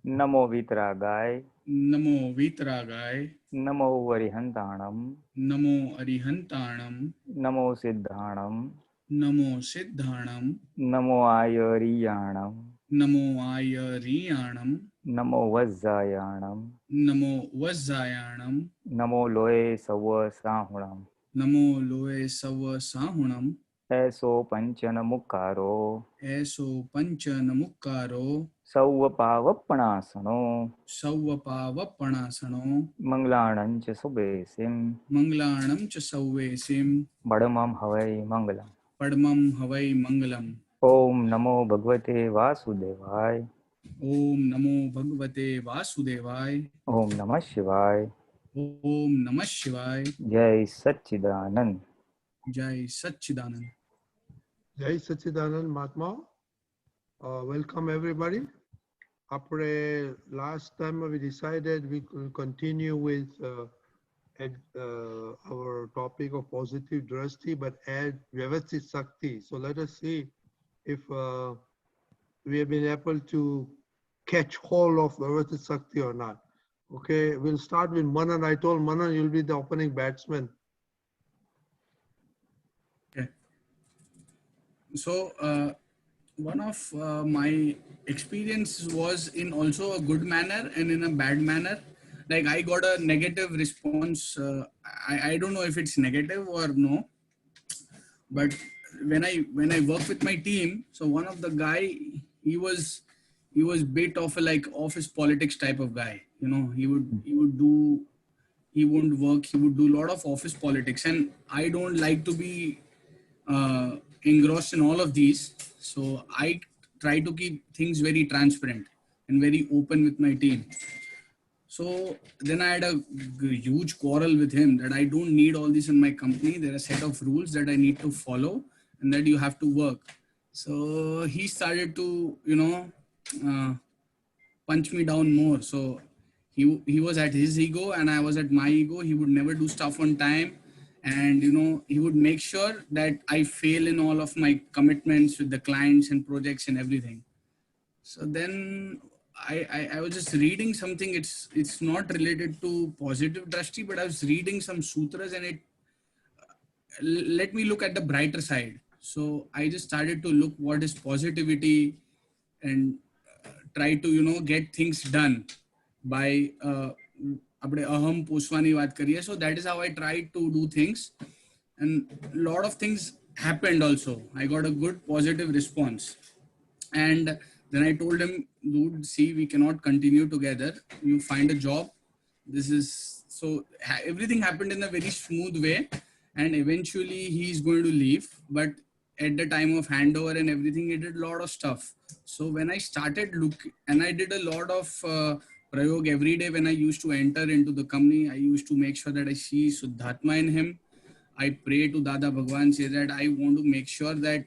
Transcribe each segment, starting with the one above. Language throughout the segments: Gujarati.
नमो वीतरागाय नमो वीतरागाय नमो वरिहंताणम नमो अरिहंताणम नमो सिद्धाणम नमो सिद्धाणम नमो आयरियाणम नमो आयरियाणम नमो वज्जायाणम नमो वज्जायाणम नमो लोये सव साहुणम नमो लोये सव साहुणम ऐसो पंचन मुक्कारो ऐसो पंच नमुक्कारो सौव पावपणासनो सौवपावपणासनो मंगलाणं च सुबेसिम मंगलाणं च सौवेसिम बड़मम हवै मंगलम। पद्मं हवै मंगलम। ओम नमो भगवते वासुदेवाय। ओम नमो भगवते वासुदेवाय। ओम नमः शिवाय। ओम नमः शिवाय। जय सच्चिदानंद। जय सच्चिदानंद। Jai Sachidanand Mahatma. Welcome everybody. After last time we decided we will continue with our topic of positive drashti, but add Vyavasthit Sakti. So let us see if we have been able to catch hold of Vyavasthit Sakti or not. Okay, we'll start with Manan. I told Manan you'll be the opening batsman. Okay. So one of my experience was in also a good manner and in a bad manner. Like I got a negative response. I don't know if it's negative or no, but when I work with my team, so one of the guy, he was bit of a like office politics type of guy. You know, he would do, he wouldn't work, he would do a lot of office politics, and I don't like to be engrossed in all of these. So I try to keep things very transparent and very open with my team. So then I had a huge quarrel with him that I don't need all this in my company. There are a set of rules that I need to follow and that you have to work. So he started to, punch me down more. So he was at his ego and I was at my ego. He would never do stuff on time. And, he would make sure that I fail in all of my commitments with the clients and projects and everything. So then I was just reading something. It's not related to positive drashti, but I was reading some sutras and it let me look at the brighter side. So I just started to look what is positivity and try to get things done by આપણે aham પોષવાની વાત કરીએ. So that is how I tried to do things, and a lot of things happened also. I got a good positive response. And then I told him, dude, see, we cannot continue together. You find a job. This is so everything happened in a very smooth way, and eventually he's going to leave. But at the time of handover and everything, he did a lot of stuff. So when I started and I did a lot of prayog every day when I used to enter into the company, I used to make sure that I see Suddhatma in him. I pray to Dada Bhagwan, say that I want to make sure that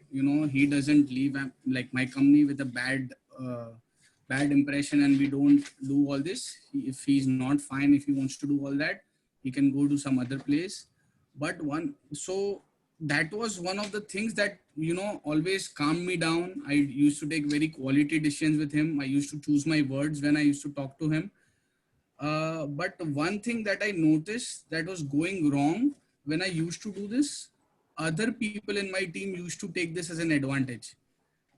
he doesn't leave like my company with a bad impression, and we don't do all this. If he's not fine, if he wants to do all that, he can go to some other place. But so that was one of the things that always calmed me down. I used to take very quality decisions with him. I used to choose my words when I used to talk to him. But one thing that I noticed that was going wrong when I used to do this, other people in my team used to take this as an advantage.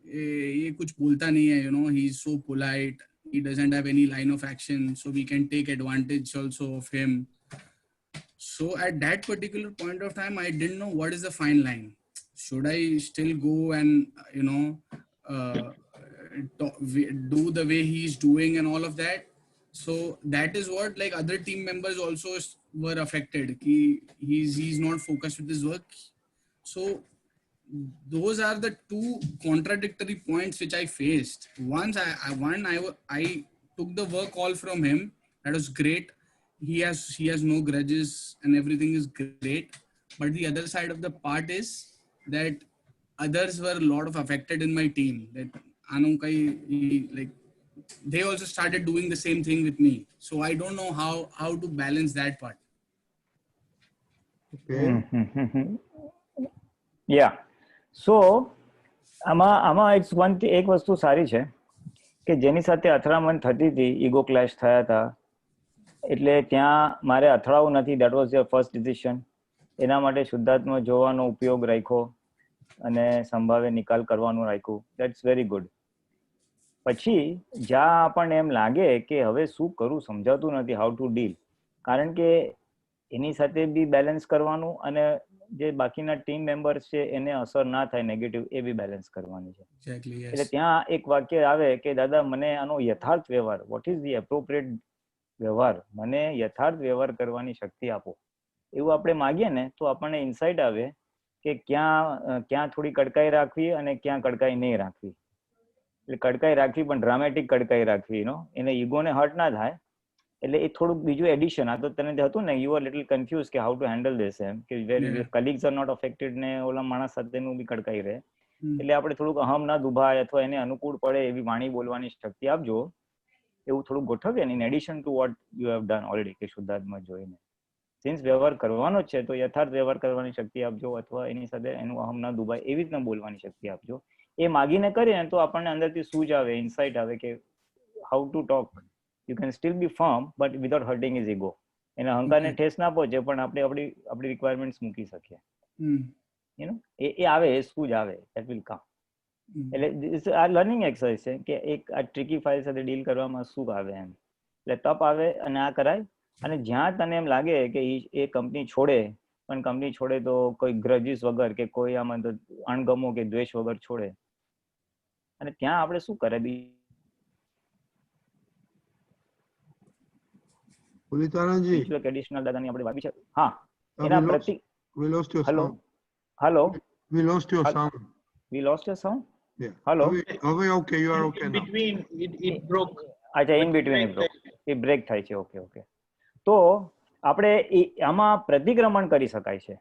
ये कुछ बोलता नहीं है, he's so polite, he doesn't have any line of action, so we can take advantage also of him. So at that particular point of time, I didn't know what is the fine line. Should I still go and do the way he's doing and all of that? So that is what, like, other team members also were affected. He's not focused with his work. So those are the two contradictory points which I faced. Once I took the work all from him. That was great. He has no grudges and everything is great. But the other side of the part is that others were a lot of affected in my team. That like they also started doing the same thing with me. So I don't know how to balance that part. Okay. Yeah. So આમાં એક વસ્તુ સારી છે કે જેની સાથે અથડામણ થતી હતી, ઈગો ક્લેશ થયા હતા, એટલે ત્યાં મારે અથડાવું નથી. That was your first decision. એના માટે શુદ્ધાત્મા જોવાનો ઉપયોગ રાખ્યો અને સંભાવે નિકાલ કરવાનું રાખ્યું. That's very good. પછી જ્યાં આપણને એમ લાગે કે હવે શું કરું સમજાતું નથી, હાઉ ટુ ડીલ, કારણ કે એની સાથે બી બેલેન્સ કરવાનું અને જે બાકીના ટીમ મેમ્બર્સ છે એને અસર ના થાય નેગેટિવ, એ બી બેલેન્સ કરવાની છે. Exactly, yes. એટલે ત્યાં એક વાક્ય આવે કે દાદા મને આનો યથાર્થ વ્યવહાર, વોટ ઇઝ ધી એપ્રોપ્રિએટ વ્યવહાર, મને યથાર્થ વ્યવહાર કરવાની શક્તિ આપો. એવું આપણે માગીએ ને તો આપણને ઇન્સાઇટ આવે કે ક્યાં થોડી કડકાઈ રાખવી અને ક્યાં કડકાઈ નહીં રાખવી. એટલે કડકાઈ રાખવી પણ ડ્રામેટિક કડકાઈ રાખવી, એને ઈગોને હર્ટ ના થાય. એટલે એ થોડુંક બીજું એડિશન. આ તો તને હતું ને, યુ આર લિટલ કન્ફ્યુઝ કે હાઉ ટુ હેન્ડલ ધીસ, એમ કે કલીગ્સ આર નોટ અફેક્ટેડ ને ઓલા માણસ સાથેનું બી કડકાઈ રહે. એટલે આપણે થોડુંક અહમ ના દુભાય અથવા એને અનુકૂળ પડે એવી વાણી બોલવાની શક્તિ આપજો. એવું થોડુંક ગોઠવીએ ને, in addition to what you have done already, કે શુદ્ધાત્મા જોઈને સિન્સ વ્યવહાર કરવાનો જ છે તો યથાર્થ વ્યવહાર કરવાની શક્તિ આપજો, અથવા એની સાથે એનું અહમ ના દુભાય એવી રીતના બોલવાની શક્તિ આપજો. એ માગીને કરીએ ને તો આપણને અંદરથી સૂઝ આવે, ઇન્સાઇટ આવે કે how to talk. You can still be firm but without hurting is ego. એના અહંકારને ઠેસ ના પહોંચે પણ આપણે આપણી રિક્વાયરમેન્ટ્સ મૂકી શકીએ. એ આવે, એ સૂઝ આવે, ધેટ વિલ કમ. એટલે આ લર્નિંગ એક્સરસાઇઝ છે કે એક આ ટ્રિકી ફાઇલ સાથે ડીલ કરવામાં શું આવે એમ. એટલે તપ આવે અને આ કરાય. અને જ્યાં તને એમ લાગે કે એ કંપની છોડે, પણ કંપની છોડે તો કોઈ ગ્રજીસ વગર કે કોઈ આમાં તો અણગમો કે દ્વેષ વગર છોડે, અને ત્યાં આપણે શું કરે પુલિતાનંદજી, એડિશનલ દાદાની આપણે વાત છે. હા, we એના lost, પ્રતિ we lost your hello sound. Hello We lost your sound. We lost your sound. Yeah. Hello? Okay, you are okay In now. between, it broke. અચ્છા, ઇન બિટવીન એ બ્રેક થાય છે. Okay okay. તો આપણે આમાં પ્રતિક્રમણ કરી શકાય છે.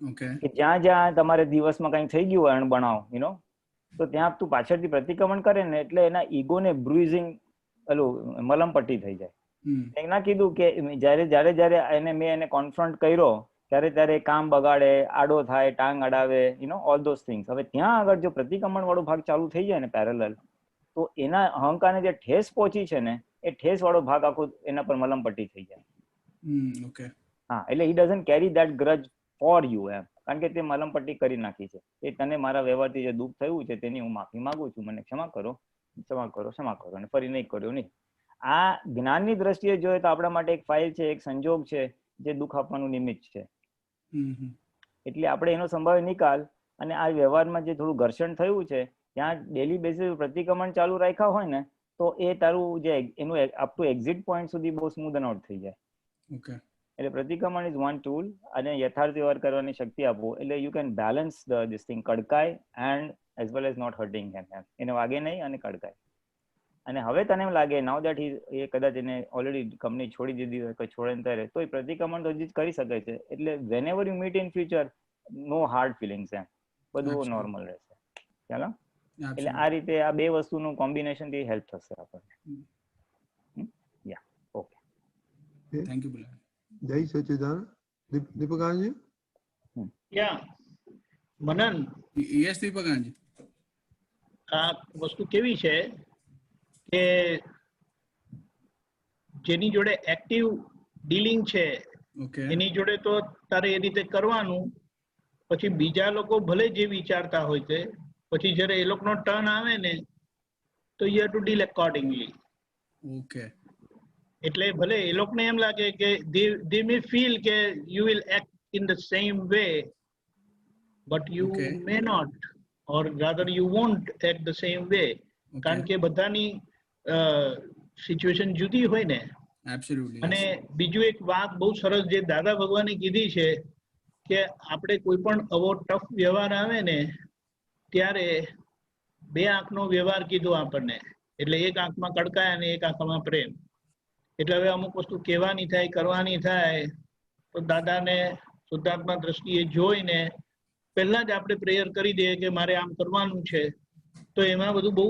Okay. કે જ્યાં જ્યાં તમારે દિવસમાં કંઈક થઈ ગયું હોય અણબણાવ, તો ત્યાં તું પાછળથી પ્રતિક્રમણ કરે ને એટલે એના ઈગોને બ્રુઇઝિંગ, મલમપટ્ટી થઈ જાય. મેં ના કીધું કે જ્યારે એને મેં એને કોન્ફ્રન્ટ કર્યો ત્યારે કામ બગાડે, આડો થાય, ટાંગ અડાવે, ઓલ ધોઝ થિંગ્સ. હવે ત્યાં આગળ જો પ્રતિક્રમણ વાળો ભાગ ચાલુ થઈ જાય ને પેરેલલ, તો એના અહંકારને જે ઠેસ પહોંચી છે ને, એ ઠેસ વાળો ભાગ આખો એના પર મલમપટ્ટી થઈ જાય. Okay. હા, એટલે he doesn't carry that grudge for you એમ, કારણ કે તે મલમપટ્ટી કરી નાખી છે. એ તને મારા વ્યવહારથી જે દુઃખ થયું છે તેની હું માફી માંગુ છું, મને ક્ષમા કરો, અને ફરી નહીં કર્યો નહીં. આ જ્ઞાનની દ્રષ્ટિએ જોઈએ તો આપણા માટે એક ફાઇલ છે, એક સંજોગ છે જે દુઃખ આપવાનું નિમિત્ત છે. એટલે આપણે એનો સંભાવ્ય નિકાલ અને આ વ્યવહારમાં જે થોડું ઘર્ષણ થયું છે ત્યાં ડેલી બેસિસ પ્રતિક્રમણ ચાલુ રાખ્યા હોય ને, તો એ તારું જે એનું અપ ટુ એક્ઝિટ પોઈન્ટ સુધી બહુ સ્મૂધ આઉટ થઈ જાય. Okay. એટલે પ્રતિક્રમણ ઇઝ વન ટૂલ, અને યથાર્થ વ્યવહાર કરવાની શક્તિ આપો એટલે you can balance this thing, કડકાઈ and as well as not hurting him. એને વાગે નહીં અને કડકાઈ. અને હવે તને એમ લાગે નાઉ દેટ એ કદાચ એને ઓલરેડી કંપની છોડી દીધી હોય કે છોડે ત્યારે, તો એ પ્રતિક્રમણ તો હજી જ કરી શકે છે. એટલે whenever you meet in future, no hard feelings, એમ બધું નોર્મલ રહેશે. ચાલો, એટલે આ રીતે આ બે વસ્તુનું કોમ્બિનેશન થી હેલ્પ થશે આપણને. યા, ઓકે, Thank you, Bilal. જય સચિદાનંદ. દીપકાનજી. Yeah. મનન, Yes, Deepakanji. આ વસ્તુ કેવી છે કે જેની જોડે એક્ટિવ ડીલિંગ છે Okay. એની જોડે તો તારે એ રીતે કરવાનું. પછી બીજા લોકો ભલે જે વિચારતા હોય તે, પછી જ્યારે એ લોકોનો ટર્ન આવે ને તો you have to deal accordingly. Okay. એટલે ભલે એ લોકોને એમ લાગે કે they may feel કે you will act in the same way, but you Okay. may not, or rather you won't act the same way. કારણ કે બધાની સિચ્યુએશન જુદી હોય ને. Absolutely. અને Yes. બીજું એક વાત બહુ સરસ જે દાદા ભગવાને કીધી છે કે આપણે કોઈ પણ આવો ટફ વ્યવહાર આવે ને ત્યારે બે આંખનો વ્યવહાર કીધો આપણને. એટલે એક આંખમાં કડકાય અને એક આંખમાં પ્રેમ. એટલે હવે અમુક વસ્તુ કહેવાની થાય, કરવાની થાય, તો દાદાને શુદ્ધાત્મા દ્રષ્ટિએ જોઈને પહેલા જ આપણે પ્રેયર કરી દઈએ કે મારે આમ કરવાનું છે, તો એમાં બધું બહુ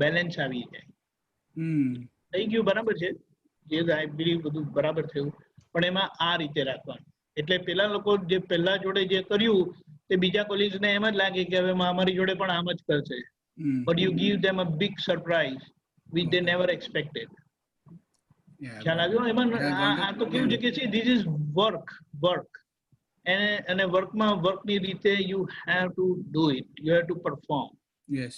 બેલેન્સ આવી જાય. થઈ ગયું, બરાબર છે, જે આઈ બિલીવ બધું બરાબર થયું. પણ એમાં આ રીતે રાખવાનું. એટલે પેલા લોકો જે પહેલા જોડે જે કર્યું તે બીજા કોલિગ્સને એમ જ લાગે કે હવે અમારી જોડે પણ આમ જ કરશે. But you give them a big surprise which they never expected. Yeah, ખ્યાલ got it. આવ્યો એમાં? Yeah, got આ it. તો કેવું છે કે see, this is work અને વર્કની રીતે you have to do it, you have to perform. Yes.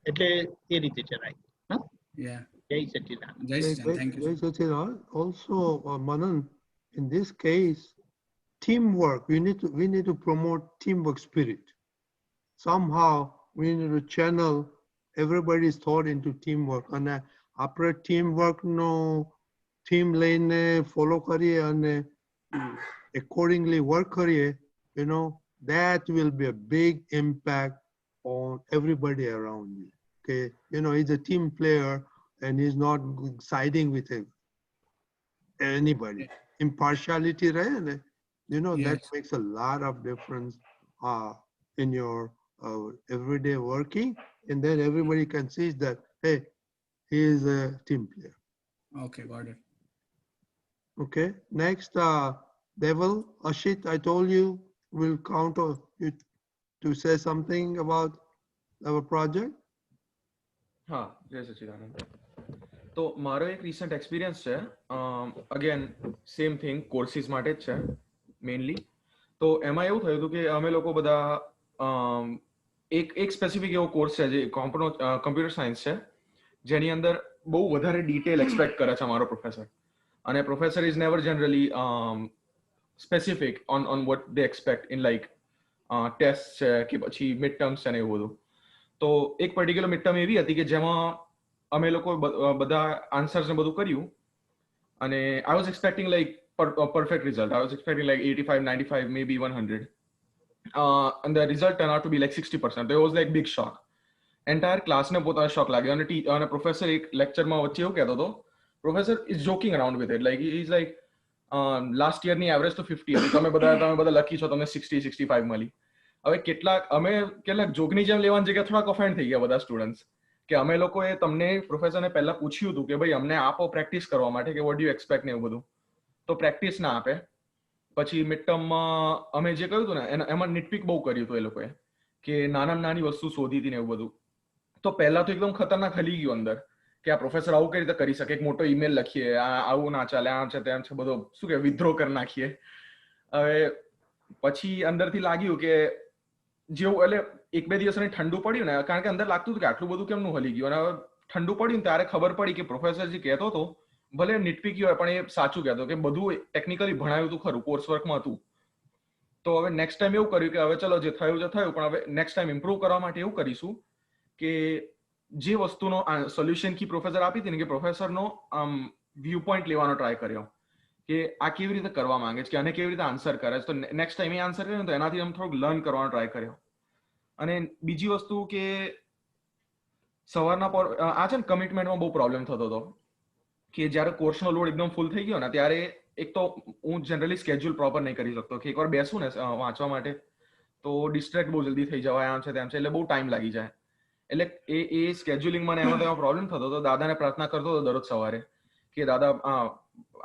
એટલે એ રીતે છે, right? હા, Yeah. જય સચ્ચિદાનંદ. Jai Sachin. Thank you. Jai Sachin. Also, Manan, in this case, teamwork. We need to promote teamwork spirit. Somehow we need to channel everybody's thought into teamwork. And after teamwork, no team lane follow kariye and accordingly work kariye, you know, that will be a big impact on everybody around you. Okay, you know, he's a team player and he's not siding with anybody. Impartiality, right? You know, that Yes. makes a lot of difference in your everyday working, and then everybody can see that, hey, he is a team player. Okay, got it. Okay, next, Devil, Ashit, I told you will count on you to say something about our project. હા, જય સચ્ચિદાનંદ. તો મારો એક રિસન્ટ એક્સપિરિયન્સ છે, અગેન સેમ થિંગ, કોર્સિસ માટે જ છે મેઇનલી. તો એમાં એવું થયું હતું કે અમે લોકો બધા એક સ્પેસિફિક એવો કોર્સ છે જે કમ્પ્યુટર સાયન્સ છે, જેની અંદર બહુ વધારે ડિટેલ એક્સપેક્ટ કરે છે અમારો પ્રોફેસર. અને professor is never generally specific on what they expect in like test છે કે પછી મિડ ટર્મ્સ છે ને એવું બધું. તો એક પર્ટિક્યુલર મિડ ટર્મ એવી હતી કે જેમાં અમે લોકો બધા આન્સર્સ ને બધું કર્યું અને I was expecting like perfect result. I was expecting like 85, 95, maybe 100. And the result turned out to be like 60%. It was like big shock. Entire class ને પોતાને shock લાગ્યો અને professor એક lectureમાં વચ્ચે એવું કહેતો હતો, professor is joking around with it. Like he's like, last year ની average તો 50 હતી, તમે બધા લકી છો, તમને 60, 65 મળી. હવે કેટલાક જોકની જેમ લેવાની જગ્યાએ થોડાક ઓફેન્ડ થઈ ગયા બધા સ્ટુડન્ટ્સ કે અમે લોકોએ તમને પ્રોફેસરને પહેલા પૂછ્યું હતું કે ભાઈ અમને આપો પ્રેક્ટિસ કરવા માટે કે વોટ ડુ યુ એક્સપેક્ટ ને એવું બધું, તો પ્રેક્ટિસ ના આપે. પછી મિડ ટર્મમાં અમે જે કહ્યું હતું ને એમાં નિટપિક બહુ કર્યું હતું એ લોકોએ કે નાનામાં નાની વસ્તુ શોધી હતી ને એવું બધું. તો પહેલા તો એકદમ ખતરનાક હલી ગયું અંદર કે આ પ્રોફેસર આવું કઈ રીતે કરી શકે, એક મોટો ઈમેલ લખીએ, આવું ના ચાલે, આમ છે તેમ છે, બધો શું કે વિદ્રોહ કરી નાખીએ. હવે પછી અંદરથી લાગ્યું કે જેવું એટલે એક બે દિવસ ઠંડુ પડ્યું ને, કારણ કે અંદર લાગતું હતું કે આટલું બધું કેમનું હલી ગયું, અને ઠંડુ પડ્યું ત્યારે ખબર પડી કે પ્રોફેસર જે કહેતો હતો ભલે નિટપીકી હોય પણ એ સાચું કહેતો કે બધું ટેકનિકલી ભણાવ્યું હતું ખરું, કોર્સ વર્કમાં હતું. તો હવે નેક્સ્ટ ટાઈમ એવું કર્યું કે હવે ચલો જે થયું પણ હવે નેક્સ્ટ ટાઈમ ઇમ્પ્રૂવ કરવા માટે એવું કરીશું કે જે વસ્તુનો સોલ્યુશન કી પ્રોફેસર આપી હતી ને કે પ્રોફેસરનો વ્યૂ પોઈન્ટ લેવાનો ટ્રાય કર્યો કે આ કેવી રીતે કરવા માંગે છે કે આને કેવી રીતે આન્સર કરે છે. તો નેક્સ્ટ ટાઈમ એ આન્સર કર્યો તો એનાથી અમે થોડુંક લર્ન કરવાનો ટ્રાય કર્યો. અને બીજી વસ્તુ કે સવારના આ છે ને કમિટમેન્ટમાં બહુ પ્રોબ્લેમ થતો હતો કે જ્યારે કોર્સનો લોડ એકદમ ફૂલ થઈ ગયો ને ત્યારે એક તો હું જનરલી સ્કેડ્યુલ પ્રોપર નહીં કરી શકતો કે એકવાર બેસું ને વાંચવા માટે તો ડિસ્ટ્રેક્ટ બહુ જલ્દી થઈ જવાય, આમ છે તેમ છે, એટલે બહુ ટાઈમ લાગી જાય. એટલે એ સ્કેડ્યુલિંગમાં ને એમાં પ્રોબ્લેમ થતો હતો. દાદાને પ્રાર્થના કરતો હતો દરરોજ સવારે કે દાદા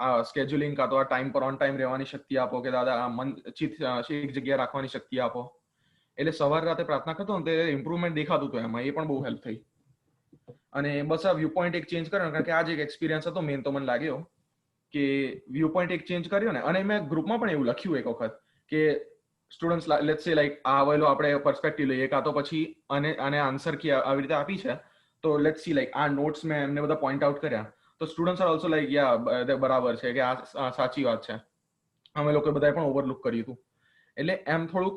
આ સ્કેડ્યુલિંગ કાં તો આ ટાઈમ પર ઓન ટાઈમ રહેવાની શક્તિ આપો, કે દાદા આ મન ચિત્ત એક જગ્યાએ રાખવાની શક્તિ આપો. એટલે સવાર રાતે પ્રાર્થના કરતો ને તે ઇમ્પ્રુવમેન્ટ દેખાતું હતું એમાં, એ પણ બહુ હેલ્પ થઈ. અને બસ આ વ્યૂ પોઈન્ટ એક ચેન્જ કર્યો, કારણ કે આ જ એક એક્સપિરિયન્સ હતો મેન, તો મને લાગ્યો કે વ્યૂ પોઈન્ટ એક ચેન્જ કર્યો ને. અને મેં ગ્રુપમાં પણ એવું લખ્યું એક વખત કે સ્ટુડન્ટ્સ લેટ્સ સે લાઈક આ આવેલો આપણે પર્સપેક્ટિવ લઈએ, કાં તો પછી આને આન્સર કે આવી રીતે આપી છે તો લેટ્સ સી લાઈક આ નોટ્સ મેં એમને બધા પોઈન્ટ આઉટ કર્યા તો સ્ટુડન્ટ્સ આર ઓલ્સો લાઈક યા બરાબર છે કે આ સાચી વાત છે, અમે લોકોએ બધાએ પણ ઓવરલુક કર્યું હતું. એટલે એમ થોડુંક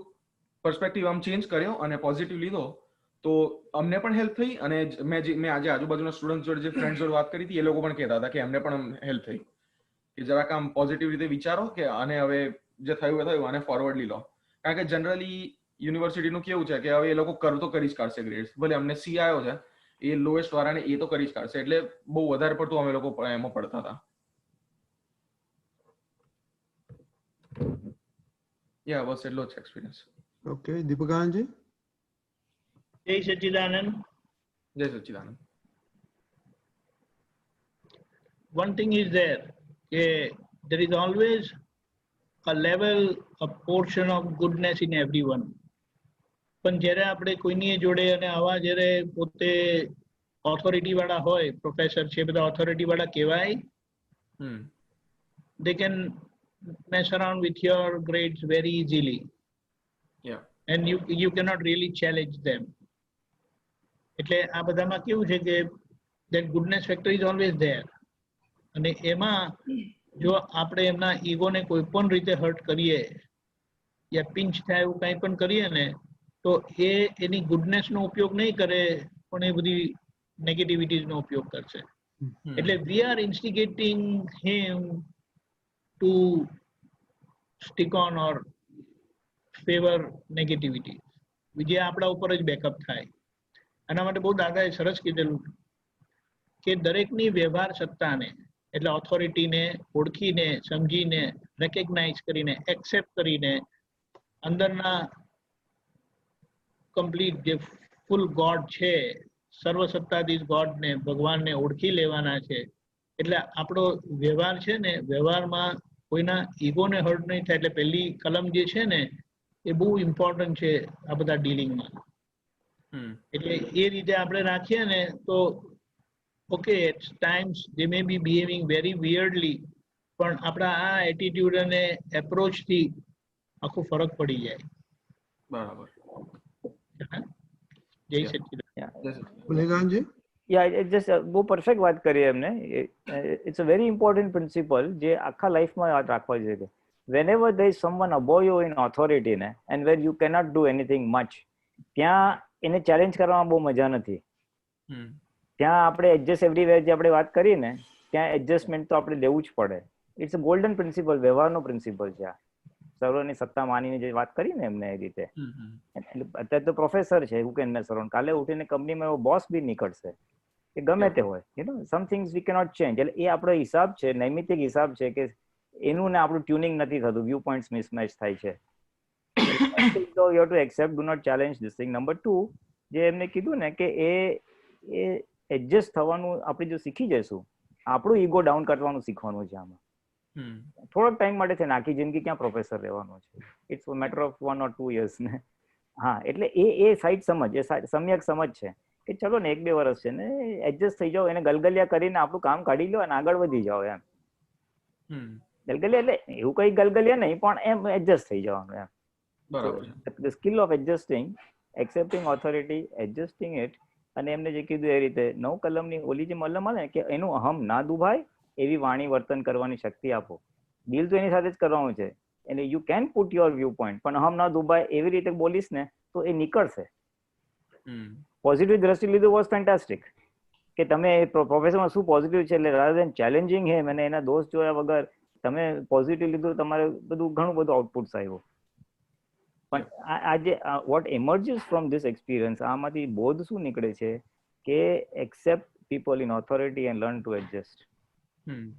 પર્સપેક્ટિવ આમ ચેન્જ કર્યો અને પોઝિટિવ લીધો તો અમને પણ હેલ્પ થઈ. અને મેં આજે આજુબાજુના સ્ટુડન્ટ જોડે જે ફ્રેન્ડ જોડે વાત કરી હતી એ લોકો પણ કહેતા હતા કે એમને પણ હેલ્પ થઈ કે જરાક આમ પોઝિટિવ રીતે વિચારો કે આને હવે જે થયું એ થયું, આને ફોરવર્ડલી લો. કારણ કે જનરલી યુનિવર્સિટીનું કેવું છે કે હવે એ લોકો તો કરી જ કાઢશે ગ્રેડ્સ, ભલે અમને સી આવ્યો છે એ લોએસ્ટ વાળાને એ તો કરી જ કાઢશે, એટલે બહુ વધારે પડતું અમે લોકો એમાં પડતા હતા. યા બસ એટલો જ એક્સપિરિયન્સ. Okay, Deepakanji. જય સચ્ચિદાનંદ. જય સચ્ચિદાનંદ. One thing is there is always a level, a portion of goodness in everyone. પણ જ્યારે આપણે કોઈની જોડે અને આવા જ્યારે પોતે ઓથોરિટી વાળા હોય, પ્રોફેસર છે, બધા ઓથોરિટી વાળા કહેવાય. Hmm. They can mess around with your grades very easily, Yeah. and you cannot really challenge them. એટલે આ બધામાં કેવું છે કે that goodness factor is always there. અને એમાં જો આપણે એમના ઈગોને કોઈ પણ રીતે હર્ટ કરીએ યા પિંચ થાય એવું કંઈ પણ કરીએ ને, તો એ એની ગુડનેસનો ઉપયોગ નહીં કરે, પણ એ બધી નેગેટિવિટીઝનો ઉપયોગ કરશે. Hmm. એટલે we are instigating him to stick on or favour negativity, જે આપણા ઉપર જ બેકઅપ થાય. આના માટે બહુ દાદાએ સરસ કીધેલું કે દરેકની વ્યવહાર સત્તાને, એટલે ઓથોરિટીને ઓળખીને, સમજીને, રેકગ્નાઇઝ કરીને, એક્સેપ્ટ કરીને, અંદરના કમ્પ્લીટ જે ફૂલ ગોડ છે, સર્વસત્તાધીશ ગોડને, ભગવાનને ઓળખી લેવાના છે. એટલે આપણો વ્યવહાર છે ને, વ્યવહારમાં કોઈના ઈગોને હર્ટ નહીં થાય. એટલે પહેલી કલમ જે છે ને એ બહુ ઇમ્પોર્ટન્ટ છે આ બધા ડીલિંગમાં. Hmm. એટલે એ રીતે આપણે રાખીએ ને તો okay, at times they may be behaving very weirdly, પણ આપણા આ એટીટ્યુડ અને એપ્રોચથી આખો ફરક પડી જાય. બરાબર. જય Yeah. Sachchidanand. Yes, sir. Puliganji? Ya it just બહુ પરફેક્ટ વાત કરી એમને. It's a very important principle જે આખા લાઈફમાં યાદ રાખવા જોઈએ કે whenever there is someone above you in authority ને and where you cannot do anything much, ત્યાં એને ચેલેન્જ કરવામાં બહુ મજા નથી. Hmm. ત્યાં આપણે એડજસ્ટ એવરીવેર જે આપણે વાત કરી ને, ત્યાં એડજસ્ટમેન્ટ તો આપણે લેવું જ પડે. ઇટ્સ અ ગોલ્ડન પ્રિન્સિપલ, વ્યવહારનો પ્રિન્સિપલ છે આ. સર્વની સત્તા માનીને જે વાત કરી ને એમને એ રીતે. Hmm. Hmm. એટલે અત્યારે તો પ્રોફેસર છે હુકેન સરોન, કાલે ઉઠીને કંપનીમાં એવો બોસ બી નીકળશે કે ગમે તે હોય, you know some things we cannot change. એટલે એ આપણો હિસાબ છે, નૈમિતિક હિસાબ છે કે એનું ને આપણું ટ્યુનિંગ નથી થતું, વ્યૂ પોઈન્ટ્સ મિસમેચ થાય છે. You have to accept, do not challenge this thing. Number 2, જે એમને કીધું ને કે એ એડજસ્ટ થવાનું આપણે જો શીખી જઈશું, આપણું ઈગો ડાઉન કરવાનું શીખવાનું છે આમાં. Hmm. થોડોક ટાઈમ માટે છે ને, આખી જિંદગી ક્યાં પ્રોફેસર રહેવાનો છે? It's a matter of 1 or 2 years ને. હા, એટલે એ સાઈડ સમજ, એ સમ્યક સમજ છે કે ચલો ને 1-2 વર્ષ છે ને એડજસ્ટ થઈ જાઓ, એને ગલગલિયા કરીને આપણું કામ કાઢી લો અને આગળ વધી જાઓ એમ. Hmm. ગલગલિયા એટલે એવું કઈ ગલગલિયા નહીં, પણ એમ એડજસ્ટ થઈ જવાનું એમ. બરાબર છે. The skill of adjusting, accepting authority, adjusting it. અને એમને જે કીધું એ રીતે 9 કલમની ઓલી જે મલમ આવે ને કે એનું અહમ ના દુભાય એવી વાણી વર્તન કરવાની શક્તિ આપો. ડીલ તો એની સાથે જ કરવાનું છે. અને you can put your view point, પણ અહમ ના દુભાય એવી રીતે બોલીશ ને તો એ નીકળશે. Hmm. પોઝિટિવ દ્રષ્ટિ લીધું વોઝ ફેન્ટાસ્ટિક કે તમે પ્રોફેશનમાં શું પોઝિટિવ છે, એટલે રાધર દેન ચેલેન્જિંગ હિમ અને એના દોષ જોયા વગર તમે પોઝિટિવ લીધું, તમારે બધું ઘણું બધું આઉટપુટ્સ આવ્યું. પણ આજે વોટ એમર્જીસ ફ્રોમ ધીસ એક્સપિરિયન્સ, આમાંથી બોધ શું નીકળે છે કે accept people in authority and learn to adjust. Hmm.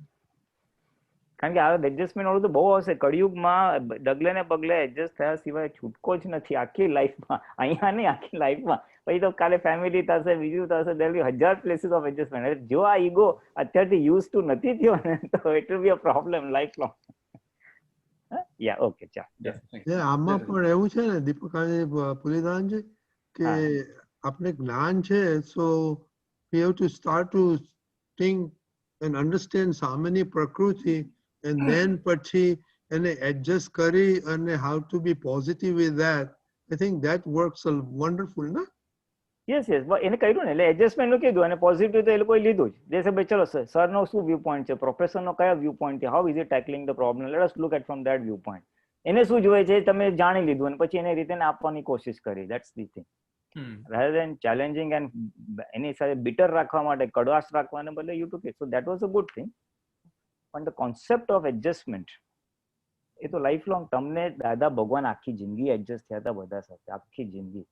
કારણ કે આ એડજસ્ટમેન્ટ વાળું તો બહુ આવશે કળિયુગમાં, ડગલે ને પગલે એડજસ્ટ થયા સિવાય છૂટકો જ નથી આખી લાઈફમાં. અહીંયા નહીં, આખી લાઈફમાં. પછી તો કાલે ફેમિલી થશે, બીજું થશે, there will be 1000 places of adjustment. જો આ ઈગો અત્યારથી યુઝ ટુ નથી થયો ને તો it will be a problem life long. Yeah okay, ચાલ. Yeah, thank you. આમાં પણ એવું છે ને દીપકાજી, પુલિદાનજી, કે આપણે જ્ઞાન છે, so we have to start to think and understand સામાન્ય પ્રકૃતિ, and then પછી એને adjust કરી અને how to be positive with that. I think that works wonderful, na? Yes એને કહ્યું ને, એટલે એડજસ્ટમેન્ટ નું કીધું અને પોઝિટિવ તો એ લોકોએ લીધું જ. જે ભાઈ ચલો સરનો શું વ્યૂ પોઈન્ટ છે, પ્રોફેસરનો કયા વ્યૂ પોઈન્ટ છે, how is it tackling the problem, let us look at from that view point. એને શું જોઈએ છે તમે જાણી લીધું અને પછી એને રિટર્ન આપવાની કોશિશ કરી. That's the thing. Hmm. rather than challenging and એની સાથે bitter રાખવા માટે, કડવાશ રાખવાને બદલે you took it, so that was a good thing. પણ the concept of adjustment એ તો લાઈફ લોંગ, તમને દાદા ભગવાન આખી જિંદગી એડજસ્ટ થયા હતા બધા સાથે, આખી જિંદગી.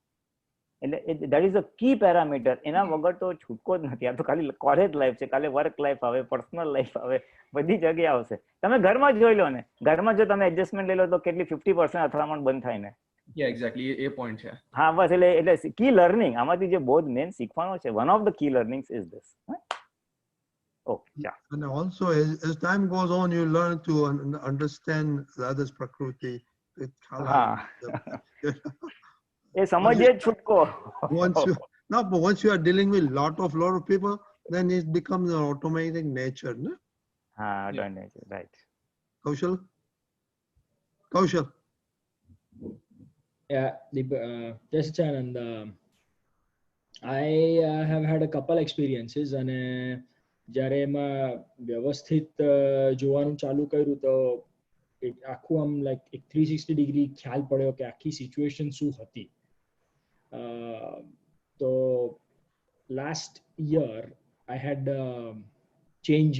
એટલે that is a key parameter. એના વગર તો છૂટકો જ નથી. આ તો ખાલી કોલેજ લાઈફ છે, કાલે વર્ક લાઈફ આવે, પર્સનલ લાઈફ આવે, બધી જગ્યાએ આવશે. તમે ઘરમાં જ જોઈ લો ને, ઘરમાં જો તમે એડજસ્ટમેન્ટ લઈ લો તો કેટલી 50% અથડામણ બંધ થાય ને. Yeah, exactly. એ point છે. હા બસ, એટલે કી લર્નિંગ આમાંથી જે બહુ મેન શીખવાનો છે, one of the key learnings is this. Okay, ચાલ. And also, as time goes on, you learn to understand the other's prakriti. હા, એ સમજીએ જ છૂટકો. Once you No, but once you are dealing with lot of people, then it becomes an automatic nature, no? હા, Yeah. done it. Right. Kaushal? Kaushal? Yeah, just Chanand. I have had a couple experiences અને જ્યારે એમાં વ્યવસ્થિત જોવાનું ચાલુ કર્યું તો આખું આમ લાઈક એક 360 ડિગ્રી ખ્યાલ પડ્યો કે આખી સિચ્યુએશન શું હતી. તો last year I had change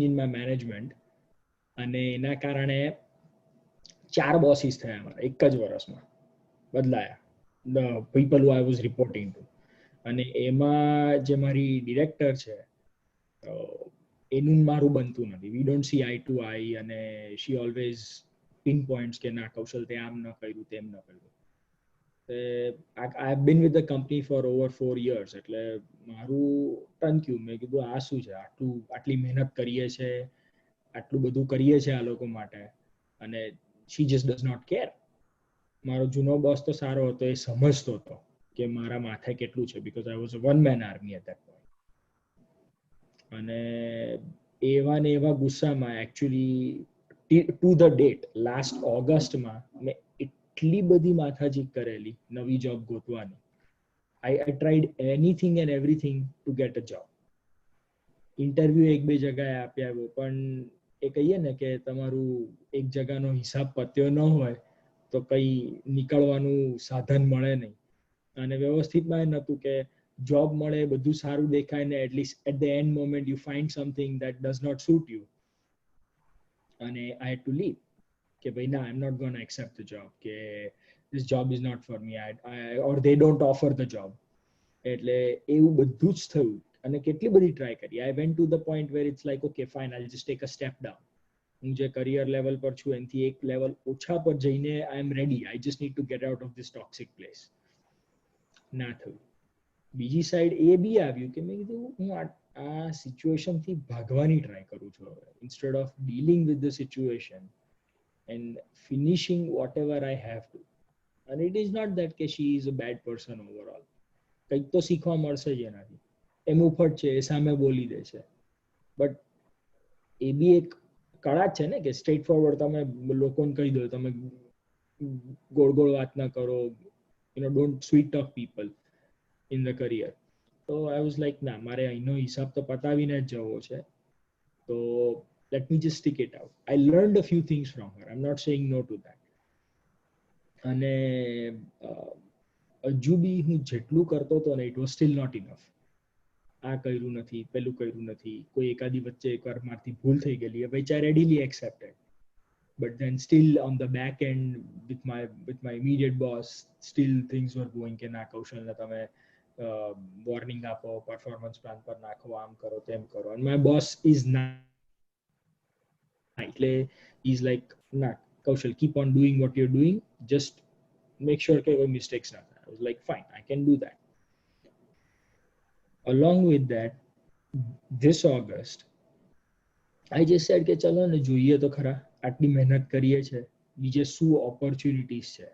in my management અને એના કારણે 4 બોસીસ થયા અમારા એક જ વર્ષમાં બદલાયા, the people who I was reporting to. અને એમાં જે મારી ડિરેક્ટર છે એનું મારું બનતું નથી. We don't see eye to eye અને શી ઓલવેઝ પિન પોઈન્ટ્સ કે ના કૌશલ તે આમ ન કર્યું તેમ ન કર્યું. I have been with the company for over 4 years એટલે મારું ટંક્યું. મેં કીધું આ શું છે, આટલી મહેનત કરીએ છે, આટલું બધું કરીએ છે આ લોકો માટે અને she just does not care. મારો જૂનો બોસ તો સારો હતો, એ સમજતો હતો કે મારા માથે કેટલું છે, because I was a one man army at that point. અને એવા ને એવા ગુસ્સામાં actually to the date last ઓગસ્ટમાં મેં એટલી બધી માથાજીક કરેલી નવી જોબ ગોતવાની. I tried anything and everything to get a job. Interview એક બે જગ્યાએ આપી આવ્યો, પણ એ કહીએ ને કે તમારું એક જગાનો હિસાબ પત્યો ન હોય તો કઈ નીકળવાનું સાધન મળે નહીં. અને વ્યવસ્થિતમાં એ નહોતું કે જોબ મળે, બધું સારું દેખાય ને at least at the end moment you find something that does not suit you અને આઈ હેડ ટુ લીવ કે ભાઈ ના, I am not gonna accept the job, કે this job is not for me or they don't offer the job. એટલે એવું બધું જ થયું અને કેટલી બધી ટ્રાય કરી. I went to the point where it's like okay fine, I just take a step down. હું જે કરિયર લેવલ પર છું એનાથી એક લેવલ ઓછા પર જઈને I am ready, I just need to get out of this toxic place. ના થયું. બીજી સાઈડ એ બી આવ્યું કે મેં કીધું હું આ સિચ્યુએશનથી ભાગવાની ટ્રાય કરું છું હવે, instead of dealing with the situation and finishing whatever I have to. અને ઇટ ઇઝ નોટ દેટ કે she is a bad person overall. કંઈક તો શીખવા મળશે જ એનાથી. એ મુફત છે, એ સામે બોલી દે છે, બટ એ બી એક કળા જ છે ને કે સ્ટ્રેટ ફોરવર્ડ તમે લોકોને કહી દો, તમે ગોળ ગોળ વાત ના કરો, don't sweet talk people in the career. તો આઈ વોઝ લાઈક ના, મારે અહીંનો હિસાબ તો પતાવીને જ જવો છે, તો let me just stick it out. I learned a few things from her, I am not saying no to that. અને હજુ બી હું જેટલું કરતો હતો ને it was still not enough. આ કર્યું નથી, પેલું કર્યું નથી, કોઈ એકાદી વચ્ચે એકવાર મારથી ભૂલ થઈ ગયેલી, which I readily accepted. But then still on the back end with my immediate boss, still things were going કે ના કૌશલને તમે વોર્નિંગ આપો, પરફોર્મન્સ પ્લાન પર નાખો, આમ કરો તેમ કરો. And my boss is not, એટલે he's like ના કૌશલ, keep on doing what you're doing, just make sure કે કોઈ mistakes ના થાય. I was like fine, I can do that. Along with that, this August, I just said કે ચલો ને જોઈએ તો ખરા, આટલી મહેનત કરીએ છે, બીજે શું ઓપોર્ચ્યુનિટીઝ છે.